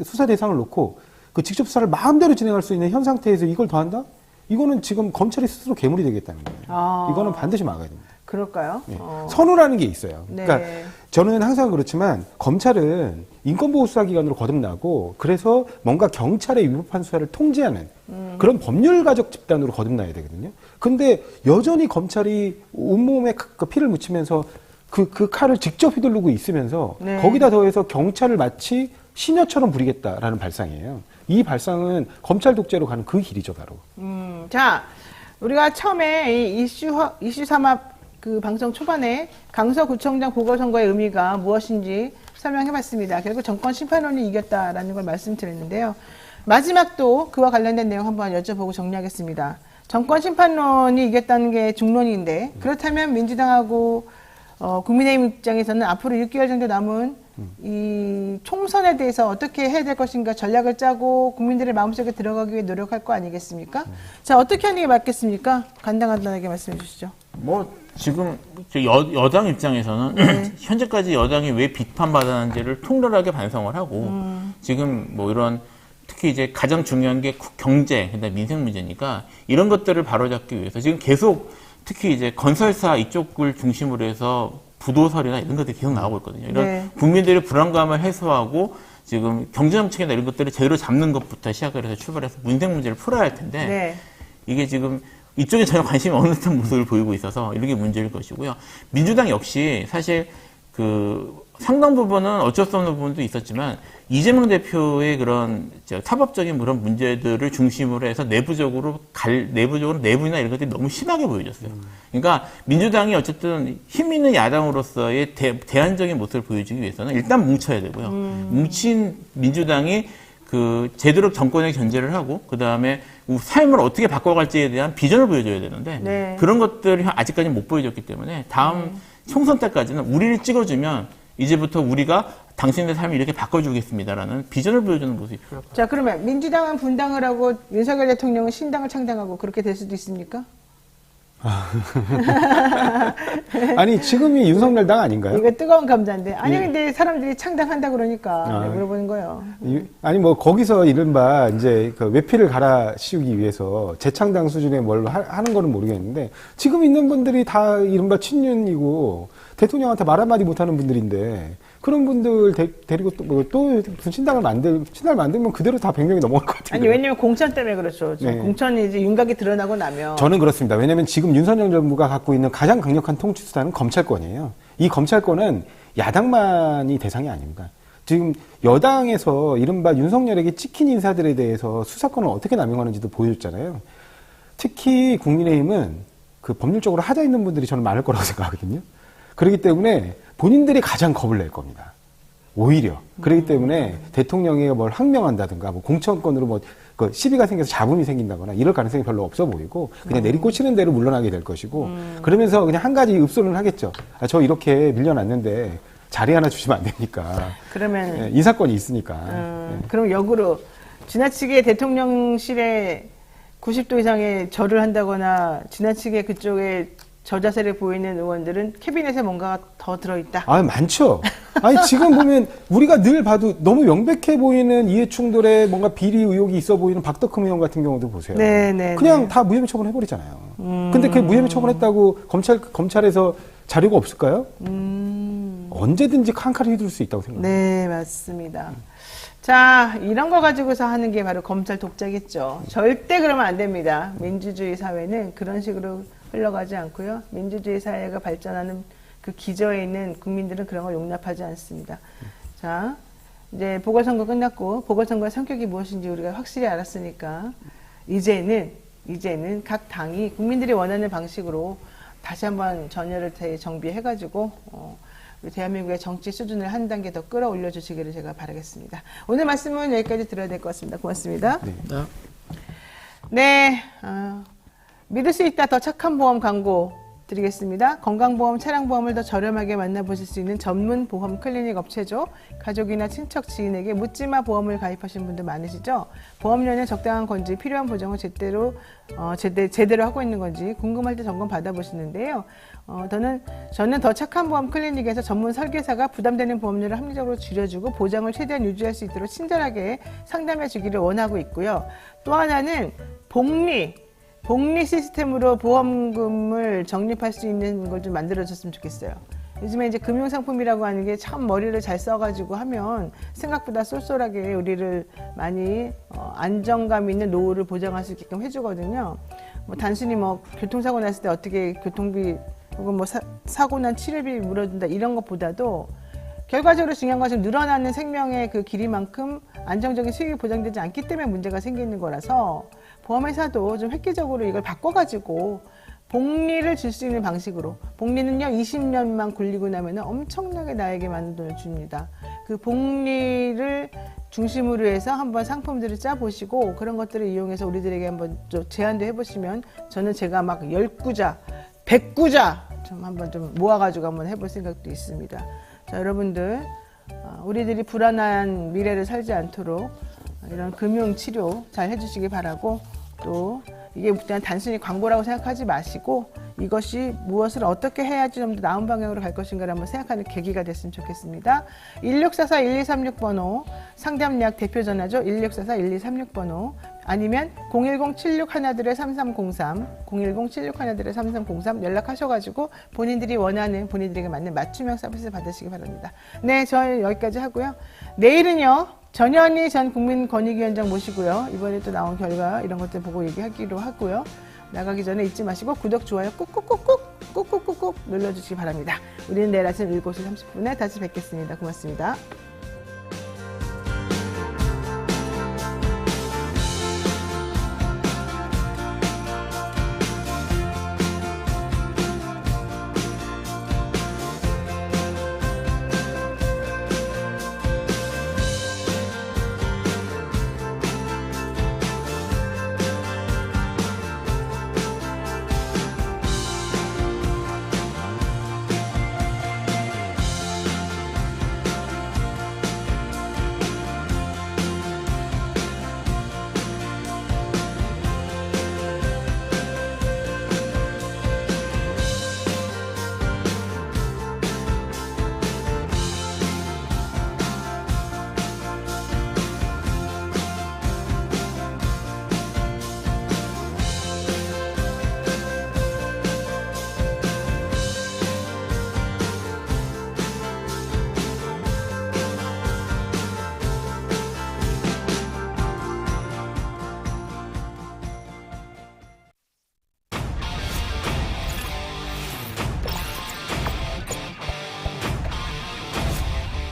수사 대상을 놓고 그 직접 수사를 마음대로 진행할 수 있는 현 상태에서 이걸 더한다? 이거는 지금 검찰이 스스로 괴물이 되겠다는 거예요. 이거는 반드시 막아야 됩니다. 그럴까요? 네. 선우라는 게 있어요. 네. 그러니까 저는 항상 그렇지만 검찰은 인권보호수사기관으로 거듭나고 그래서 뭔가 경찰의 위법한 수사를 통제하는 그런 법률가적 집단으로 거듭나야 되거든요. 근데 여전히 검찰이 온몸에 피를 묻히면서 그 칼을 직접 휘두르고 있으면서 네. 거기다 더해서 경찰을 마치 시녀처럼 부리겠다라는 발상이에요. 이 발상은 검찰 독재로 가는 그 길이죠, 바로. 자, 우리가 처음에 이 이슈 삼합 그 방송 초반에 강서구청장 보궐선거의 의미가 무엇인지 설명해봤습니다. 결국 정권 심판론이 이겼다라는 걸 말씀드렸는데요. 마지막도 그와 관련된 내용 한번 여쭤보고 정리하겠습니다. 정권 심판론이 이겼다는 게 중론인데 그렇다면 민주당하고 국민의힘 입장에서는 앞으로 6개월 정도 남은 이 총선에 대해서 어떻게 해야 될 것인가 전략을 짜고 국민들의 마음속에 들어가기 위해 노력할 거 아니겠습니까? 자, 어떻게 하는 게 맞겠습니까? 간단하게 말씀해 주시죠. 뭐 지금 여당 입장에서는 현재까지 여당이 왜 비판받았는지를 통렬하게 반성을 하고 지금 뭐 이런 특히 이제 가장 중요한 게 경제, 그다음에 민생 문제니까 이런 것들을 바로잡기 위해서 지금 계속 특히 이제 건설사 이쪽을 중심으로 해서 부도설이나 이런 것들이 계속 나오고 있거든요. 이런 네. 국민들의 불안감을 해소하고 지금 경제정책이나 이런 것들을 제대로 잡는 것부터 시작을 해서 출발해서 민생 문제를 풀어야 할 텐데 네. 이게 지금 이쪽에 전혀 관심이 없는 듯한 모습을 보이고 있어서 이런 게 문제일 것이고요. 민주당 역시 사실 그 상당 부분은 어쩔 수 없는 부분도 있었지만 이재명 대표의 그런 사법적인 그런 문제들을 중심으로 해서 내부적으로 내부나 이런 것들이 너무 심하게 보여졌어요. 그러니까 민주당이 어쨌든 힘 있는 야당으로서의 대안적인 모습을 보여주기 위해서는 일단 뭉쳐야 되고요. 뭉친 민주당이 그 제대로 정권의 견제를 하고 그 다음에 삶을 어떻게 바꿔갈지에 대한 비전을 보여줘야 되는데 네. 그런 것들이 아직까지 못 보여줬기 때문에 다음 총선 때까지는 우리를 찍어주면 이제부터 우리가 당신의 삶을 이렇게 바꿔주겠습니다라는 비전을 보여주는 모습이 필요할 것 같아요. 자, 그러면 민주당은 분당을 하고 윤석열 대통령은 신당을 창당하고 그렇게 될 수도 있습니까? 아니 지금이 윤석열 당 아닌가요? 이거 뜨거운 감자인데. 아니, 예. 근데 사람들이 창당한다 그러니까 아. 네, 물어보는 거예요. 아니 뭐 거기서 이른바 이제 그 외피를 갈아 씌우기 위해서 재창당 수준의 뭘 하는 거는 모르겠는데 지금 있는 분들이 다 이른바 친윤이고 대통령한테 말 한마디 못하는 분들인데 그런 분들 데리고 또 신당을 만들면 그대로 다 100명이 넘어갈 것 같아요. 아니, 왜냐면 공천 때문에 그렇죠. 지금 네. 공천이 이제 윤곽이 드러나고 나면. 저는 그렇습니다. 왜냐하면 지금 윤석열 정부가 갖고 있는 가장 강력한 통치 수단은 검찰권이에요. 이 검찰권은 야당만이 대상이 아닙니다. 지금 여당에서 이른바 윤석열에게 찍힌 인사들에 대해서 수사권을 어떻게 남용하는지도 보여줬잖아요. 특히 국민의힘은 그 법률적으로 하자 있는 분들이 저는 많을 거라고 생각하거든요. 그렇기 때문에 본인들이 가장 겁을 낼 겁니다. 오히려. 그렇기 때문에 대통령이 뭘 항명한다든가 뭐 공천권으로 뭐 그 시비가 생겨서 잡음이 생긴다거나 이럴 가능성이 별로 없어 보이고 그냥 내리꽂히는 대로 물러나게 될 것이고 그러면서 그냥 한 가지 읍소리는 하겠죠. 아, 저 이렇게 밀려났는데 자리 하나 주시면 안 됩니까? 그러면. 예, 인사권이 있으니까. 그럼 역으로 지나치게 대통령실에 90도 이상의 절을 한다거나 지나치게 그쪽에 저자세를 보이는 의원들은 캐비넷에 뭔가가 더 들어있다. 아, 많죠. 아니, 지금 보면 우리가 늘 봐도 너무 명백해 보이는 이해충돌에 뭔가 비리 의혹이 있어 보이는 박덕흠 의원 같은 경우도 보세요. 네. 그냥 다 무혐의 처분해버리잖아요. 근데 그 무혐의 처분했다고 검찰에서 자료가 없을까요? 언제든지 칸칼을 휘두를 수 있다고 생각합니다. 네, 맞습니다. 자, 이런 거 가지고서 하는 게 바로 검찰 독재겠죠. 절대 그러면 안 됩니다. 민주주의 사회는 그런 식으로 흘러가지 않고요. 민주주의 사회가 발전하는 그 기저에 있는 국민들은 그런 걸 용납하지 않습니다. 자, 이제 보궐선거 끝났고 보궐선거의 성격이 무엇인지 우리가 확실히 알았으니까 이제는 각 당이 국민들이 원하는 방식으로 다시 한번 전열을 정비해가지고 우리 대한민국의 정치 수준을 한 단계 더 끌어올려 주시기를 제가 바라겠습니다. 오늘 말씀은 여기까지 들어야 될 것 같습니다. 고맙습니다. 네. 믿을 수 있다 더 착한 보험 광고 드리겠습니다. 건강보험, 차량보험을 더 저렴하게 만나보실 수 있는 전문 보험 클리닉 업체죠. 가족이나 친척, 지인에게 묻지마 보험을 가입하신 분들 많으시죠? 보험료는 적당한 건지 필요한 보정을 제대로 하고 있는 건지 궁금할 때 점검 받아보시는데요. 저는 더 착한 보험 클리닉에서 전문 설계사가 부담되는 보험료를 합리적으로 줄여주고 보장을 최대한 유지할 수 있도록 친절하게 상담해 주기를 원하고 있고요. 또 하나는 복리 시스템으로 보험금을 적립할 수 있는 걸 좀 만들어줬으면 좋겠어요. 요즘에 이제 금융상품이라고 하는 게 참 머리를 잘 써가지고 하면 생각보다 쏠쏠하게 우리를 많이 안정감 있는 노후를 보장할 수 있게끔 해주거든요. 단순히 교통사고 났을 때 어떻게 교통비 혹은 사고 난 치료비 물어준다 이런 것보다도 결과적으로 중요한 것은 늘어나는 생명의 그 길이만큼 안정적인 수익이 보장되지 않기 때문에 문제가 생기는 거라서 보험회사도 좀 획기적으로 이걸 바꿔가지고 복리를 줄 수 있는 방식으로 복리는요 20년만 굴리고 나면 엄청나게 나에게 많은 돈을 줍니다. 그 복리를 중심으로 해서 한번 상품들을 짜보시고 그런 것들을 이용해서 우리들에게 한번 좀 제안도 해보시면 저는 제가 막 10구자, 100구자 좀 한번 좀 모아가지고 한번 해볼 생각도 있습니다. 자, 여러분들 우리들이 불안한 미래를 살지 않도록 이런 금융 치료 잘 해주시기 바라고, 또 이게 그냥 단순히 광고라고 생각하지 마시고 이것이 무엇을 어떻게 해야지 좀 더 나은 방향으로 갈 것인가를 한번 생각하는 계기가 됐으면 좋겠습니다. 1644-1236번호 상담약 대표 전화죠. 1644-1236번호 아니면 010-7613-3303 010-7613-3303 연락하셔가지고 본인들이 원하는, 본인들에게 맞는 맞춤형 서비스 받으시기 바랍니다. 네, 저희 여기까지 하고요. 내일은요, 전현희 전 국민권익위원장 모시고요. 이번에 또 나온 결과 이런 것들 보고 얘기하기로 하고요. 나가기 전에 잊지 마시고 구독, 좋아요 꾹꾹꾹꾹 눌러주시기 바랍니다. 우리는 내일 아침 7시 30분에 다시 뵙겠습니다. 고맙습니다.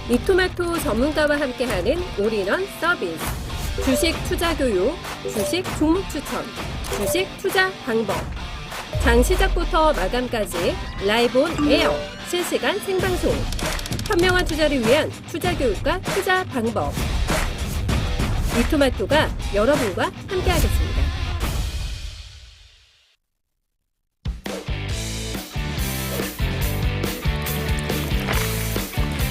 이토마토 전문가와 함께하는 올인원 서비스. 주식 투자 교육, 주식 종목 추천, 주식 투자 방법. 장 시작부터 마감까지 라이브 온 에어 실시간 생방송. 현명한 투자를 위한 투자 교육과 투자 방법. 이토마토가 여러분과 함께하겠습니다.